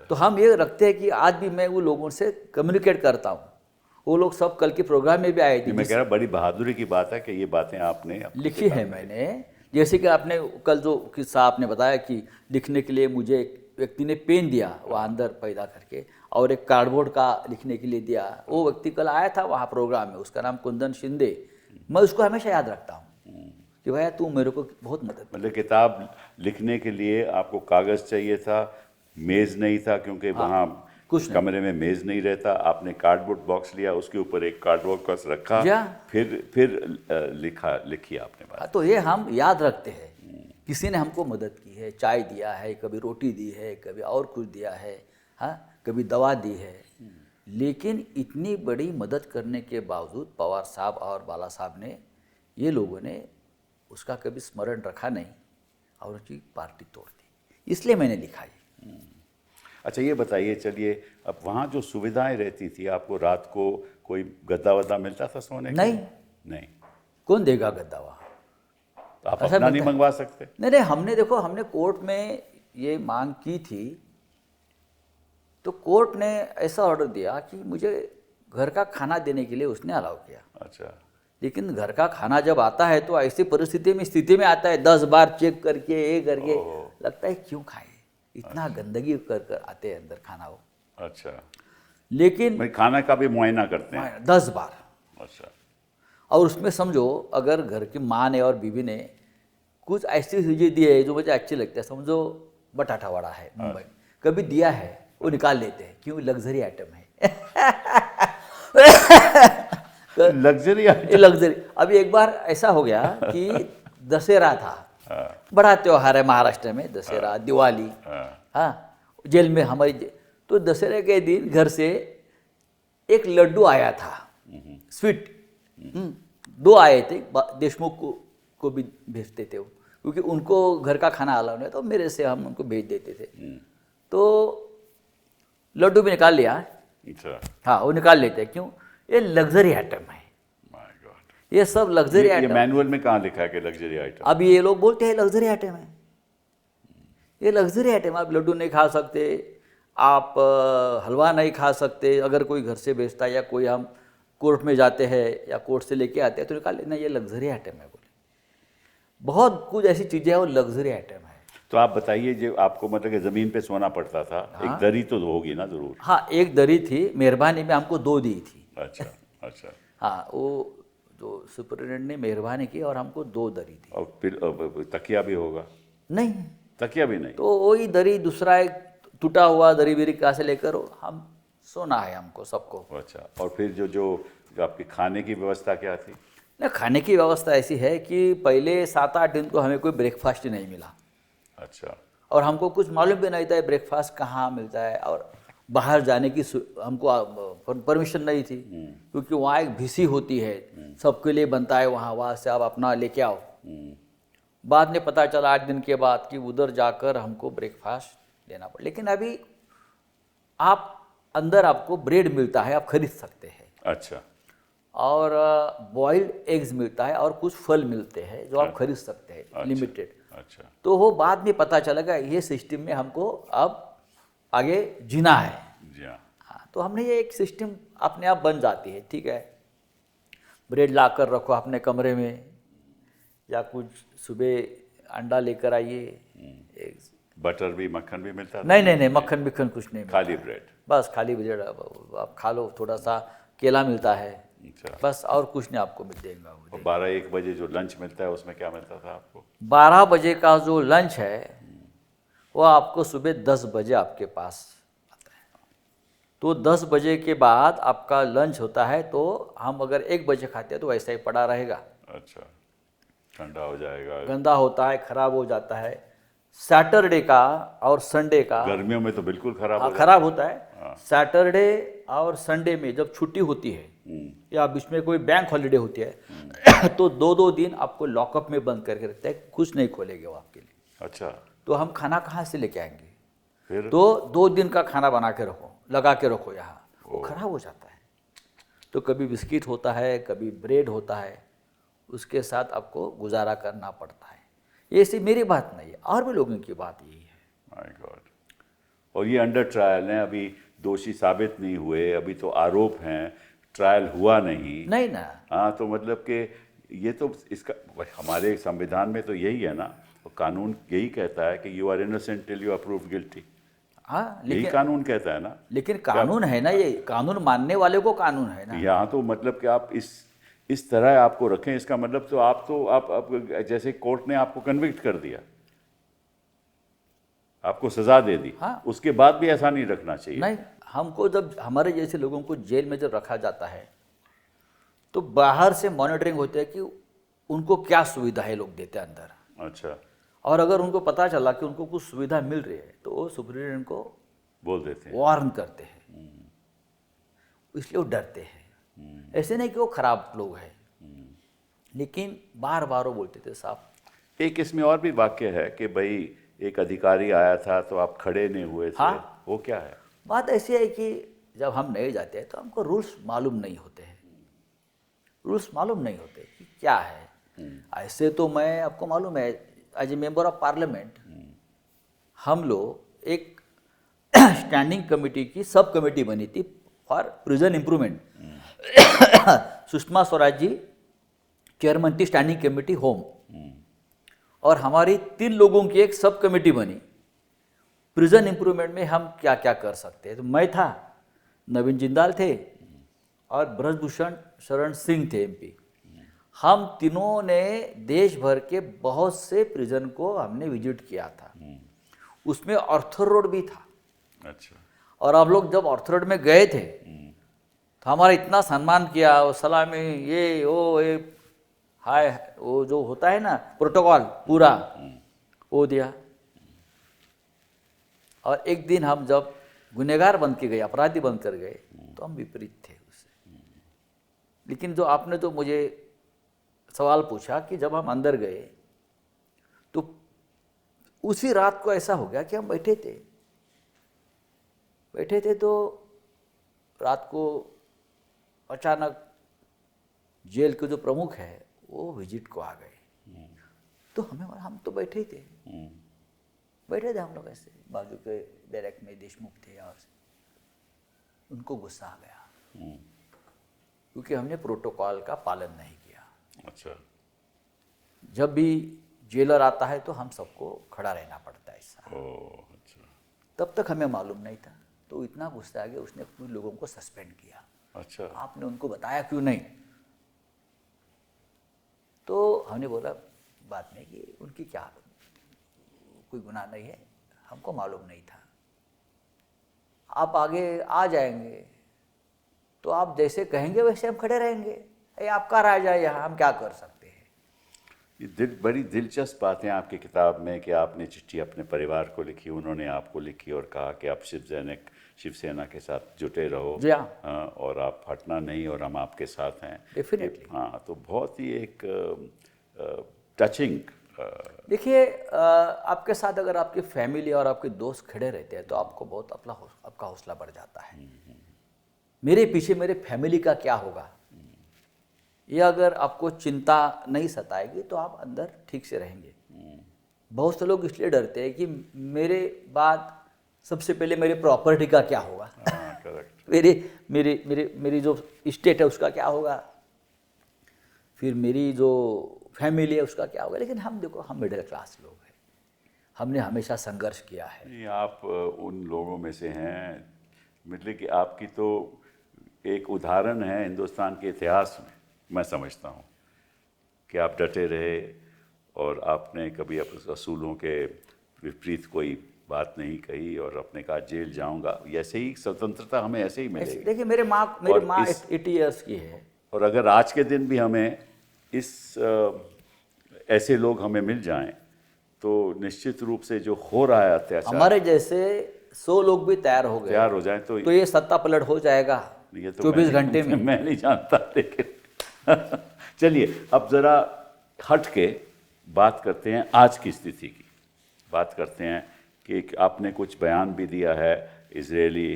तो हम ये रखते हैं कि आज भी मैं वो लोगों से कम्युनिकेट करता हूँ। वो लोग सब कल के प्रोग्राम में भी आए थे। मैं कह रहा बड़ी बहादुरी की बात है कि ये बातें आपने अपनी लिखी किताब है में मैंने। जैसे कि आपने कल जो किस्सा आपने बताया कि लिखने के लिए मुझे एक व्यक्ति ने पेन दिया वहाँ अंदर पैदा करके, और एक कार्डबोर्ड का लिखने के लिए दिया। वो व्यक्ति कल आया था वहाँ प्रोग्राम में, उसका नाम कुंदन शिंदे। मैं उसको हमेशा याद रखता हूँ कि भैया तू मेरे को बहुत मदद। मतलब किताब लिखने के लिए आपको कागज़ चाहिए था, मेज़ नहीं था, क्योंकि वहाँ कुछ कमरे में मेज़ नहीं रहता। आपने कार्डबोर्ड बॉक्स लिया, उसके ऊपर एक कार्डबोर्ड बॉक्स रखा, या। फिर लिखी आपने बात। तो ये हम याद रखते हैं, किसी ने हमको मदद की है, चाय दिया है, कभी रोटी दी है, कभी और कुछ दिया है, हाँ, कभी दवा दी है। लेकिन इतनी बड़ी मदद करने के बावजूद पवार साहब और बाला साहब ने, ये लोगों ने उसका कभी स्मरण रखा नहीं और उसकी पार्टी तोड़ दी। इसलिए मैंने लिखा है। अच्छा, ये बताइए, चलिए, अब वहाँ जो सुविधाएं रहती थी, आपको रात को कोई गद्दा वद्दा मिलता था सोने के? नहीं। कौन देगा गद्दा वहाँ? तो आप ऐसा अपना नहीं मिलता है? मंगवा सकते? नहीं, हमने देखो, हमने कोर्ट में ये मांग की थी, तो कोर्ट ने ऐसा ऑर्डर दिया कि मुझे घर का खाना देने के लिए उसने अलाउ किया। अच्छा। लेकिन घर का खाना जब आता है तो ऐसी स्थिति में आता है, 10 बार चेक करके, ये करके, लगता है क्यों खाए, इतना गंदगी कर कर आते हैं अंदर खाना वो। अच्छा। लेकिन भाई खाना का भी मुआयना करते हैं? 10 बार। अच्छा। और उसमें समझो, अगर घर की माँ ने और बीवी ने कुछ ऐसी चीज़ें दी है जो मुझे अच्छी लगती है, समझो बटाटा वड़ा है मुंबई, कभी दिया है, वो निकाल लेते हैं, क्यों? लग्जरी आइटम है। Luxury luxury. अभी एक बार ऐसा हो गया कि दशहरा था, बड़ा त्योहार है महाराष्ट्र में, दशहरा, दिवाली। हाँ, जेल में हमारी तो दशहरे के दिन घर से एक लड्डू आया था, स्वीट। 2 आए थे, देशमुख को भी भेजते थे वो, क्योंकि उनको घर का खाना अलाउ नहीं, तो मेरे से हम उनको भेज देते थे। तो लड्डू भी निकाल लिया। अच्छा। हाँ, वो निकाल लेते हैं, क्यों? ये लग्जरी आइटम है। माय गॉड, ये सब लग्जरी ये आइटम। मैनुअल में कहाँ लिखा है कि लग्जरी आइटम? अब ये लोग बोलते हैं लग्जरी आइटम है, ये लग्जरी आइटम। आप लड्डू नहीं खा सकते, आप हलवा नहीं खा सकते, अगर कोई घर से भेजता है या कोई हम कोर्ट में जाते हैं या कोर्ट से लेके आते हैं तो निकाल लेना, ये लग्जरी आइटम है बोले। बहुत कुछ ऐसी चीज़ें हैं वो लग्जरी आइटम है। तो आप बताइए, जो आपको मतलब कि ज़मीन पे सोना पड़ता था, एक दरी तो होगी ना ज़रूर? हाँ, एक दरी थी, मेहरबानी में हमको 2 दी थी। अच्छा। अच्छा। हाँ, वो जो सुपरिटेंडेंट ने मेहरबानी की और हमको 2 दरी दी। और फिर तकिया भी होगा? नहीं, तकिया भी नहीं? तो वही दरी, दूसरा एक टूटा हुआ दरी बिरी कहाँ से लेकर हम सोना है हमको सबको। अच्छा। और फिर जो आपकी खाने की व्यवस्था क्या थी? ना, खाने की व्यवस्था ऐसी है कि पहले 7-8 दिन तो हमें कोई ब्रेकफास्ट ही नहीं मिला। अच्छा। और हमको कुछ मालूम भी नहीं था ब्रेकफास्ट कहाँ मिलता है, और बाहर जाने की हमको परमिशन नहीं थी, क्योंकि वहाँ एक भीसी होती है, सबके लिए बनता है वहाँ से आप अपना लेके आओ। बाद में पता चला 8 दिन के बाद कि उधर जाकर हमको ब्रेकफास्ट लेना पड़ा। लेकिन अभी आप अंदर आपको ब्रेड मिलता है, आप खरीद सकते हैं। अच्छा। और बॉइल्ड एग्स मिलता है और कुछ फल मिलते हैं जो आप खरीद सकते हैं। अच्छा। लिमिटेड। अच्छा। तो वो बाद में पता चलेगा ये सिस्टम में हमको अब आगे जीना है। जी हाँ। हाँ, तो हमने ये एक सिस्टम अपने आप बन जाती है, ठीक है। ब्रेड ला कर रखो अपने कमरे में, या कुछ सुबह अंडा लेकर आइए। बटर भी, मक्खन भी मिलता था? नहीं, मक्खन बिक्खन कुछ नहीं मिलता खाली है। ब्रेड? बस खाली ब्रेड आप खा लो, थोड़ा सा केला मिलता है, अच्छा। बस और कुछ नहीं आपको मिल देगा। और 12-1 बजे जो लंच मिलता है उसमें क्या मिलता था आपको? 12 बजे का जो लंच है वो आपको सुबह 10 बजे आपके पास आता है। तो 10 बजे के बाद आपका लंच होता है, तो हम अगर 1 बजे खाते हैं तो वैसा ही पड़ा रहेगा। अच्छा, ठंडा हो जाएगा? गंदा होता है, खराब हो जाता है। सैटरडे का और संडे का, गर्मियों में तो बिल्कुल खराब हो हाँ जाता खराब होता है। हाँ। सैटरडे और संडे में जब छुट्टी होती है या बीच में कोई बैंक हॉलीडे होती है तो 2-2 दिन आपको लॉकअप में बंद करके रखते हैं, कुछ नहीं खोलेंगे वो आपके लिए। अच्छा, तो हम खाना कहाँ से लेके आएंगे? फिर? तो 2 दिन का खाना बना के रखो, लगा के रखो यहाँ, वो खराब हो जाता है। तो कभी बिस्किट होता है, कभी ब्रेड होता है, उसके साथ आपको गुजारा करना पड़ता है। ये सिर्फ मेरी बात नहीं है, और भी लोगों की बात यही है। My God. और ये अंडर ट्रायल हैं, अभी दोषी साबित नहीं हुए, अभी तो आरोप हैं, ट्रायल हुआ नहीं। नहीं ना। हाँ, तो मतलब कि ये तो इसका हमारे संविधान में तो यही है ना, और कानून यही कहता है कि you are innocent till you are proved guilty. हाँ, यही कानून कहता है ना। लेकिन कानून है ना, ये कानून मानने वाले को कानून है ना। यहाँ तो मतलब कि आप इस तरह आपको रखें, इसका मतलब तो आप जैसे कोर्ट ने आपको कन्विक्ट कर दिया, आपको सजा दे दी। हाँ। उसके बाद भी ऐसा नहीं रखना चाहिए। नहीं, हमको जब हमारे जैसे लोगों को जेल में जब रखा जाता है तो बाहर से मॉनिटरिंग होती है कि उनको क्या सुविधा है लोग देते हैं अंदर। अच्छा, और अगर उनको पता चला कि उनको कुछ सुविधा मिल रही है तो वो सुप्रीटेंडेंट को बोल देते हैं। वार्न करते हैं, इसलिए वो डरते हैं। ऐसे नहीं कि वो खराब लोग हैं, लेकिन बार बार वो बोलते थे साहब। एक इसमें और भी वाक्य है कि भाई एक अधिकारी आया था तो आप खड़े नहीं हुए थे। हाँ। वो क्या है? बात ऐसी है कि जब हम नए जाते हैं तो हमको रूल्स मालूम नहीं होते हैं, रूल्स मालूम नहीं होते कि क्या है। ऐसे तो मैं, आपको मालूम है, as a member of parliament हम लोग एक स्टैंडिंग कमेटी की सब कमेटी बनी थी for prison improvement. Sushma Swaraj ji chairman थी स्टैंडिंग कमेटी होम, और हमारी 3 लोगों की एक सब कमेटी बनी प्रिजन इम्प्रूवमेंट में हम क्या क्या कर सकते हैं। तो मैं था, नवीन जिंदाल थे और ब्रजभूषण शरण सिंह थे MP। हम तीनों ने देश भर के बहुत से प्रिजन को हमने विजिट किया था, उसमें ऑर्थर रोड भी था। अच्छा। और आप लोग जब ऑर्थर रोड में गए थे तो हमारा इतना सम्मान किया, वो सलामी, ये वो ये हाय, वो जो होता है ना प्रोटोकॉल पूरा, वो दिया। और एक दिन हम जब गुनहगार बन के गए, अपराधी बन कर गए, तो हम विपरीत थे उससे। लेकिन जो आपने तो मुझे सवाल पूछा कि जब हम अंदर गए तो उसी रात को ऐसा हो गया कि हम बैठे थे तो रात को अचानक जेल के जो प्रमुख है वो विजिट को आ गए। तो हम तो बैठे थे हम लोग ऐसे, बाजू के डायरेक्ट में देशमुख थे, और उनको गुस्सा आ गया क्योंकि हमने प्रोटोकॉल का पालन नहीं किया। अच्छा। जब भी जेलर आता है तो हम सबको खड़ा रहना पड़ता है ऐसा। ओह, अच्छा। तब तक हमें मालूम नहीं था, तो इतना गुस्सा आ गया, उसने कुछ लोगों को सस्पेंड किया। अच्छा। आपने उनको बताया क्यों नहीं? तो हमने बोला बाद में कि उनकी क्या, कोई गुनाह नहीं है, हमको मालूम नहीं था। आप आगे आ जाएंगे तो आप जैसे कहेंगे वैसे हम खड़े रहेंगे, ये आपका राज है, यहाँ हम क्या कर सकते हैं। ये बड़ी दिलचस्प बातें आपकी किताब में कि आपने चिट्ठी अपने परिवार को लिखी, उन्होंने आपको लिखी और कहा कि आप शिवसेना के साथ जुटे रहो। जी हाँ। हाँ, और आप हटना नहीं, और हम आपके साथ हैं। डेफिनेटली। हाँ, तो बहुत ही एक टचिंग। देखिए, आपके साथ अगर आपकी फैमिली और आपके दोस्त खड़े रहते हैं तो आपको बहुत आपका हौसला बढ़ जाता है। मेरे पीछे मेरे फैमिली का क्या होगा, ये अगर आपको चिंता नहीं सताएगी तो आप अंदर ठीक से रहेंगे। बहुत से लोग इसलिए डरते हैं कि मेरे बाद सबसे पहले मेरे प्रॉपर्टी का क्या होगा। करेक्ट। मेरे मेरे मेरे मेरी जो स्टेट है उसका क्या होगा, फिर मेरी जो फैमिली है उसका क्या होगा। लेकिन हम देखो, हम मिडिल क्लास लोग हैं, हमने हमेशा संघर्ष किया है। नहीं, आप उन लोगों में से हैं, मतलब कि आपकी तो एक उदाहरण है हिंदुस्तान के इतिहास में, मैं समझता हूँ कि आप डटे रहे और आपने कभी अपने असूलों के विपरीत कोई बात नहीं कही और अपने कहा जेल जाऊंगा। ऐसे ही स्वतंत्रता हमें ऐसे ही मिलेगी। देखिए मेरी और माँ इस- 80 ईयर्स की है। और अगर आज के दिन भी हमें ऐसे लोग हमें मिल जाएं तो निश्चित रूप से जो हो रहा है अत्याचार, हमारे जैसे 100 लोग भी तैयार हो गए तैयार हो जाए तो ये सत्ता पलट हो जाएगा ये तो 24 मैं घंटे में। मैं नहीं जानता, लेकिन चलिए अब जरा हट के बात करते हैं आज की स्थिति की। बात करते हैं कि आपने कुछ बयान भी दिया है इजरायली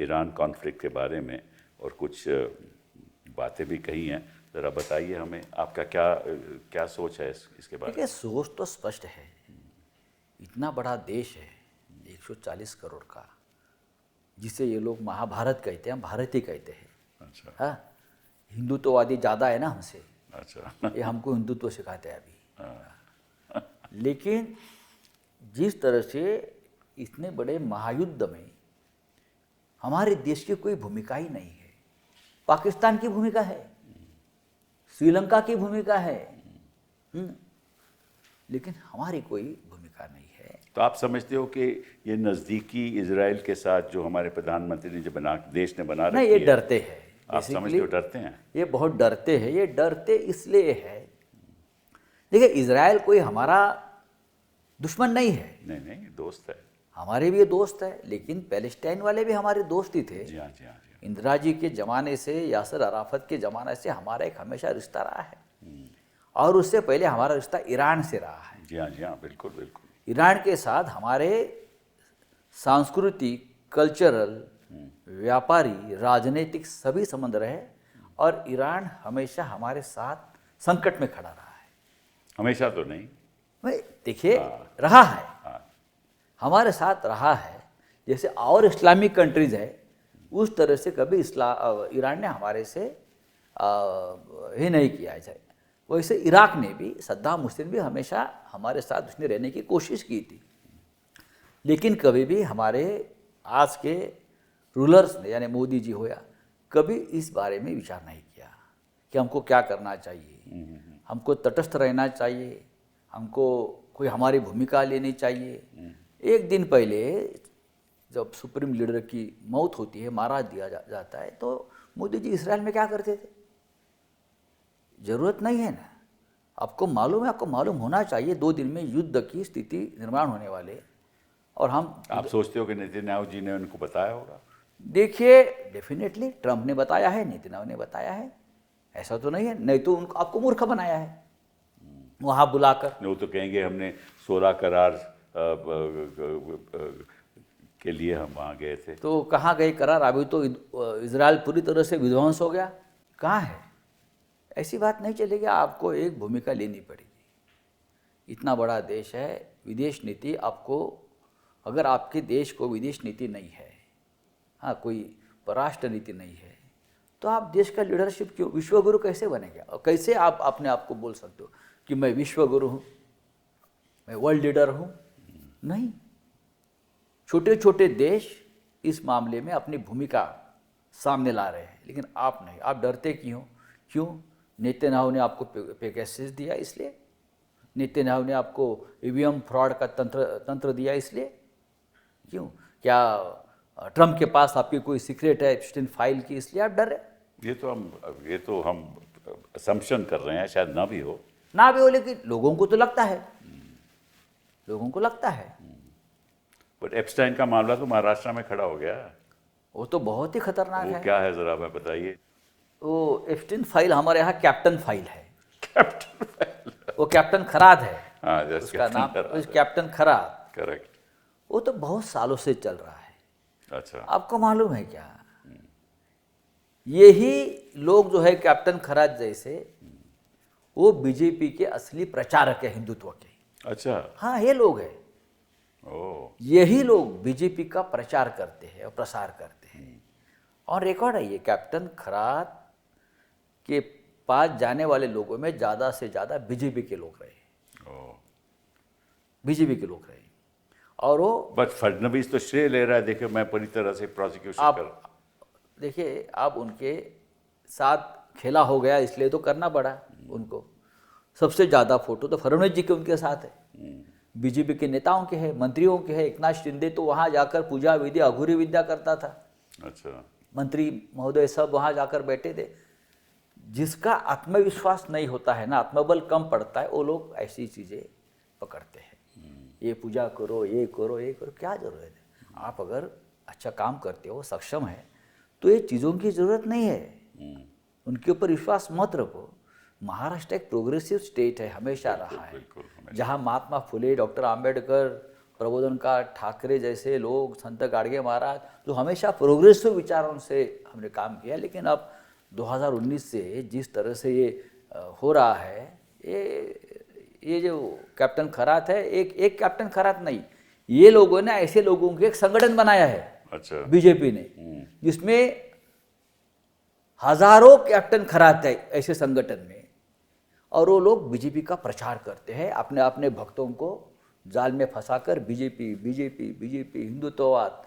ईरान कॉन्फ्लिक्ट के बारे में और कुछ बातें भी कही हैं। ज़रा बताइए हमें, आपका क्या सोच है इसके बारे में? देखिए सोच तो स्पष्ट है, इतना बड़ा देश है 140 करोड़ का, जिसे ये लोग महाभारत कहते हैं, हम भारत ही कहते हैं। अच्छा हाँ, हिंदुत्ववादी ज़्यादा है ना हमसे, अच्छा। ये हमको हिंदुत्व सिखाते हैं अभी। लेकिन जिस तरह से इतने बड़े महायुद्ध में हमारे देश की कोई भूमिका ही नहीं है। पाकिस्तान की भूमिका है, श्रीलंका की भूमिका है, लेकिन हमारी कोई भूमिका नहीं है। तो आप समझते हो कि ये नज़दीकी इजराइल के साथ जो हमारे प्रधानमंत्री ने जो देश ने बना नहीं, रखी ये है, डरते हैं। आप समझते हो डरते हैं? ये बहुत डरते हैं। ये डरते इसलिए है, देखिए इजराइल कोई हमारा दुश्मन नहीं है, नहीं नहीं, दोस्त है। हमारे भी ये दोस्त है। लेकिन पैलेस्टाइन वाले भी हमारे दोस्त ही थे। जी हाँ, जी हाँ, जी हाँ। इंदिरा जी के ज़माने से, यासर अराफत के ज़माने से हमारा एक हमेशा रिश्ता रहा है, और उससे पहले हमारा रिश्ता ईरान से रहा है। जी हाँ, जी हाँ, बिल्कुल बिल्कुल। ईरान के साथ हमारे सांस्कृतिक, कल्चरल, व्यापारी, राजनीतिक सभी संबंध रहे, और ईरान हमेशा हमारे साथ संकट में खड़ा रहा है। हमेशा तो नहीं। भाई देखिए, रहा है, हाँ, हमारे साथ रहा है। जैसे और इस्लामिक कंट्रीज है, उस तरह से कभी ईरान ने हमारे से ही नहीं किया है। वैसे इराक ने भी, सद्दाम हुसैन भी हमेशा हमारे साथ उसने रहने की कोशिश की थी। लेकिन कभी भी हमारे आज के रूलर्स ने, यानी मोदी जी हो या, कभी इस बारे में विचार नहीं किया कि हमको क्या करना चाहिए, हमको तटस्थ रहना चाहिए, हमको कोई हमारी भूमिका लेनी चाहिए। एक दिन पहले जब सुप्रीम लीडर की मौत होती है, मारा दिया जाता है, तो मोदी जी इसराइल में क्या करते थे? ज़रूरत नहीं है ना, आपको मालूम है, आपको मालूम होना चाहिए 2 दिन में युद्ध की स्थिति निर्माण होने वाले। और हम, आप सोचते हो कि नेतन्याहू जी ने उनको बताया होगा? देखिए डेफिनेटली ट्रंप ने बताया है, नेतन्याहू ने बताया है, ऐसा तो नहीं है। नहीं तो उनको आपको मूर्ख बनाया है वहाँ बुलाकर। वो तो कहेंगे हमने 16 करार के लिए हम वहाँ गए थे। तो कहाँ गए करार? अभी तो इजराइल पूरी तरह से विध्वंस हो गया, कहाँ है? ऐसी बात नहीं चलेगी, आपको एक भूमिका लेनी पड़ेगी। इतना बड़ा देश है, विदेश नीति आपको, अगर आपके देश को विदेश नीति नहीं है, हाँ, कोई परराष्ट्र नीति नहीं है, तो आप देश का लीडरशिप क्यों, विश्वगुरु कैसे बनेंगे? और कैसे आप अपने आप को बोल सकते हो कि मैं विश्वगुरु हूँ, मैं वर्ल्ड लीडर हूँ? नहीं। छोटे छोटे देश इस मामले में अपनी भूमिका सामने ला रहे हैं, लेकिन आप नहीं। आप डरते क्यों? नेतन्याहू ने आपको पेगासस दिया इसलिए, नेतन्याहू ने आपको ईवीएम फ्रॉड का तंत्र दिया इसलिए, क्यों? क्या ट्रंप के पास आपकी कोई सीक्रेट है एप्स्टीन फाइल की, इसलिए आप डर रहे? ये तो हम असम्पशन कर रहे हैं, शायद ना भी हो। ना भी हो, लेकिन लोगों को तो लगता है, लोगों को लगता है। बट एप्स्टाइन का मामला तो महाराष्ट्र में खड़ा हो गया। वो तो बहुत ही खतरनाक वो है। क्या है, जरा मैं बताइए। वो एप्स्टीन फाइल हमारे यहाँ कैप्टन फाइल है। कैप्टन फाइल, वो कैप्टन खराद है, हाँ, उसका नाम कैप्टन खराद। करेक्ट। वो तो बहुत सालों से चल रहा है। अच्छा, आपको मालूम है क्या? यही लोग जो है कैप्टन खराद जैसे, वो बीजेपी के असली प्रचारक है हिंदुत्व के। अच्छा, हाँ, ये लोग हैं, ओ, यही लोग बीजेपी का प्रचार करते हैं और प्रसार करते हैं। और रिकॉर्ड है ये, कैप्टन खरात के पास जाने वाले लोगों में ज़्यादा से ज़्यादा बीजेपी के लोग रहे, बीजेपी के लोग रहे। और वो बट फडणवीस तो श्रेय ले रहा है, देखिए मैं पूरी तरह से प्रोसिक्यूशन कर। आप देखिए, अब उनके साथ खेला हो गया इसलिए तो करना पड़ा उनको। सबसे ज़्यादा फोटो तो फडणवीस जी के उनके साथ है, बीजेपी के नेताओं के है, मंत्रियों के है। एकनाथ शिंदे तो वहाँ जाकर पूजा विधि अघोरी विद्या करता था। अच्छा, मंत्री महोदय सब वहाँ जाकर बैठे थे। जिसका आत्मविश्वास नहीं होता है ना, आत्मबल कम पड़ता है, वो लोग ऐसी चीज़ें पकड़ते हैं। ये पूजा करो, ये करो, ये करो, क्या ज़रूरत है? आप अगर अच्छा काम करते हो, सक्षम है, तो ये चीज़ों की ज़रूरत नहीं है। उनके ऊपर विश्वास मत रखो। महाराष्ट्र एक प्रोग्रेसिव स्टेट है, हमेशा रहा है, जहाँ महात्मा फुले, डॉक्टर आम्बेडकर, प्रबोधनकार ठाकरे जैसे लोग, संत गाडगे महाराज, जो हमेशा प्रोग्रेसिव विचारों से हमने काम किया। लेकिन अब 2019 से जिस तरह से ये हो रहा है, ये जो कैप्टन खरात है, एक कैप्टन खरात नहीं, ये लोगों ने ऐसे लोगों के एक संगठन बनाया है। अच्छा, बीजेपी ने, जिसमें हजारों कैप्टन खरात है ऐसे संगठन में, और वो लोग बीजेपी का प्रचार करते हैं, अपने अपने भक्तों को जाल में फंसाकर बीजेपी बीजेपी बीजेपी हिंदुत्ववाद।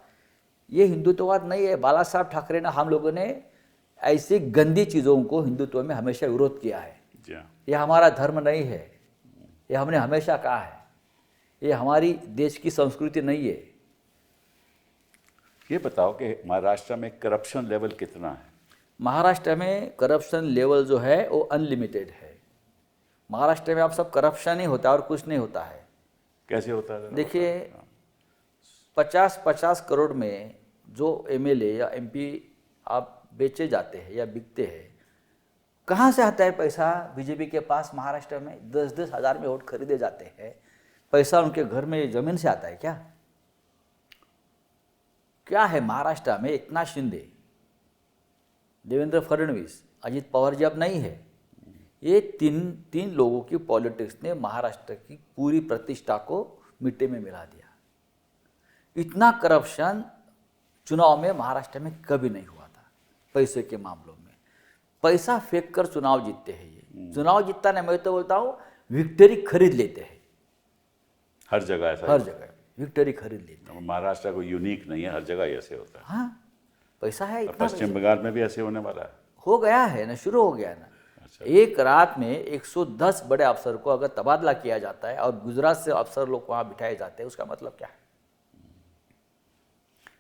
ये हिंदुत्ववाद नहीं है। बाला साहब ठाकरे ने, हम लोगों ने ऐसी गंदी चीज़ों को हिंदुत्व में हमेशा विरोध किया है। ये हमारा धर्म नहीं है, ये हमने हमेशा कहा है, ये हमारी देश की संस्कृति नहीं है। ये बताओ कि महाराष्ट्र में करप्शन लेवल कितना है? महाराष्ट्र में करप्शन लेवल जो है वो अनलिमिटेड है। महाराष्ट्र में आप सब करप्शन ही होता है और कुछ नहीं होता है। कैसे होता है? देखिए, 50-50 करोड़ में जो एमएलए या एमपी आप बेचे जाते हैं या बिकते हैं, कहाँ से आता है पैसा बीजेपी के पास? महाराष्ट्र में 10-10 हज़ार में वोट खरीदे जाते हैं। पैसा उनके घर में ज़मीन से आता है क्या? क्या है महाराष्ट्र में? एकनाथ शिंदे, देवेंद्र फडणवीस, अजित पवार जी अब नहीं है, ये तीन लोगों की पॉलिटिक्स ने महाराष्ट्र की पूरी प्रतिष्ठा को मिट्टी में मिला दिया। इतना करप्शन चुनाव में महाराष्ट्र में कभी नहीं हुआ था। पैसे के मामलों में पैसा फेंक कर चुनाव जीतते हैं ये। चुनाव जीतता नहीं, मैं तो बोलता हूँ विक्ट्री खरीद लेते हैं। हर जगह ऐसा, हर जगह विक्ट्री खरीद लेते हैं। महाराष्ट्र को यूनिक नहीं है, हर जगह ऐसे होता है। हाँ, पैसा है इतना। पश्चिम बंगाल में भी ऐसे होने वाला है? हो गया है ना, शुरू हो गया है ना। एक रात में 110 बड़े अफसर को अगर तबादला किया जाता है और गुजरात से अफसर लोग वहाँ बिठाए जाते हैं, उसका मतलब क्या है?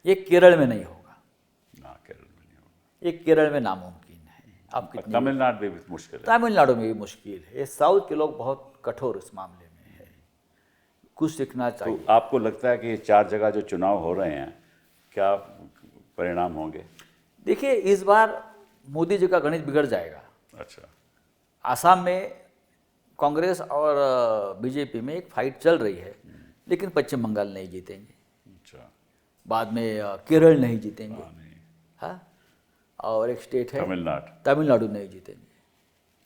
ये केरल में नहीं होगा ना, केरल में नहीं होगा। ये केरल में नामुमकिन है। आप कितनी, तमिलनाडु में भी मुश्किल है। तमिलनाडु में भी मुश्किल है। ये साउथ के लोग बहुत कठोर इस मामले में है, कुछ सीखना चाहिए। तो आपको लगता है कि ये 4 जगह जो चुनाव हो रहे हैं, क्या परिणाम होंगे? देखिए, इस बार मोदी जी का गणित बिगड़ जाएगा। अच्छा, आसाम में कांग्रेस और बीजेपी में एक फाइट चल रही है, लेकिन पश्चिम बंगाल नहीं जीतेंगे। अच्छा, बाद में केरल नहीं जीतेंगे। नहीं। हाँ, और एक स्टेट है तमिलनाडु नहीं जीतेंगे।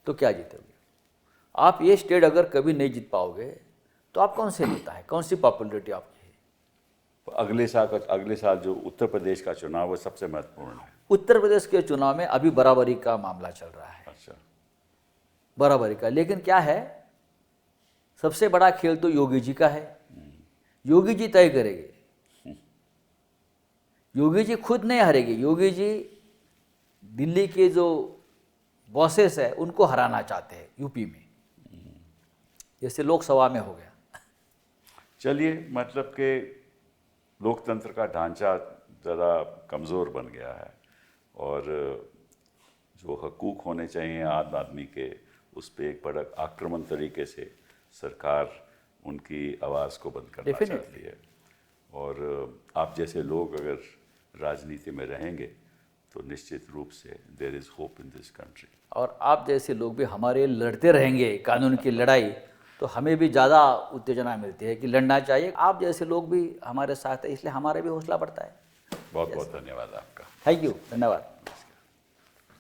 तो क्या जीतोगे आप? ये स्टेट अगर कभी नहीं जीत पाओगे तो आप कौन से नेता है, कौन सी पॉपुलरिटी आपकी है? अगले साल जो उत्तर प्रदेश का चुनाव वो सबसे महत्वपूर्ण है। उत्तर प्रदेश के चुनाव में अभी बराबरी का मामला चल रहा है। अच्छा, बराबरी का, लेकिन क्या है, सबसे बड़ा खेल तो योगी जी का है। योगी जी तय करेंगे, योगी जी खुद नहीं हारेंगे। योगी जी दिल्ली के जो बॉसेस है उनको हराना चाहते हैं यूपी में, जैसे लोकसभा में हो गया। चलिए, मतलब कि लोकतंत्र का ढांचा ज़रा कमज़ोर बन गया है और जो हकूक़ होने चाहिए आम आदमी के, उस पर एक बड़ा आक्रामक तरीके से सरकार उनकी आवाज़ को बंद करना चाहती है। और आप जैसे लोग अगर राजनीति में रहेंगे तो निश्चित रूप से there is hope in this country. और आप जैसे लोग भी हमारे लड़ते रहेंगे कानून की लड़ाई, तो हमें भी ज़्यादा उत्तेजना मिलती है कि लड़ना चाहिए। आप जैसे लोग भी हमारे साथ हैं, इसलिए हमारा भी हौसला बढ़ता है। बहुत बहुत धन्यवाद आपका। थैंक यू, धन्यवाद।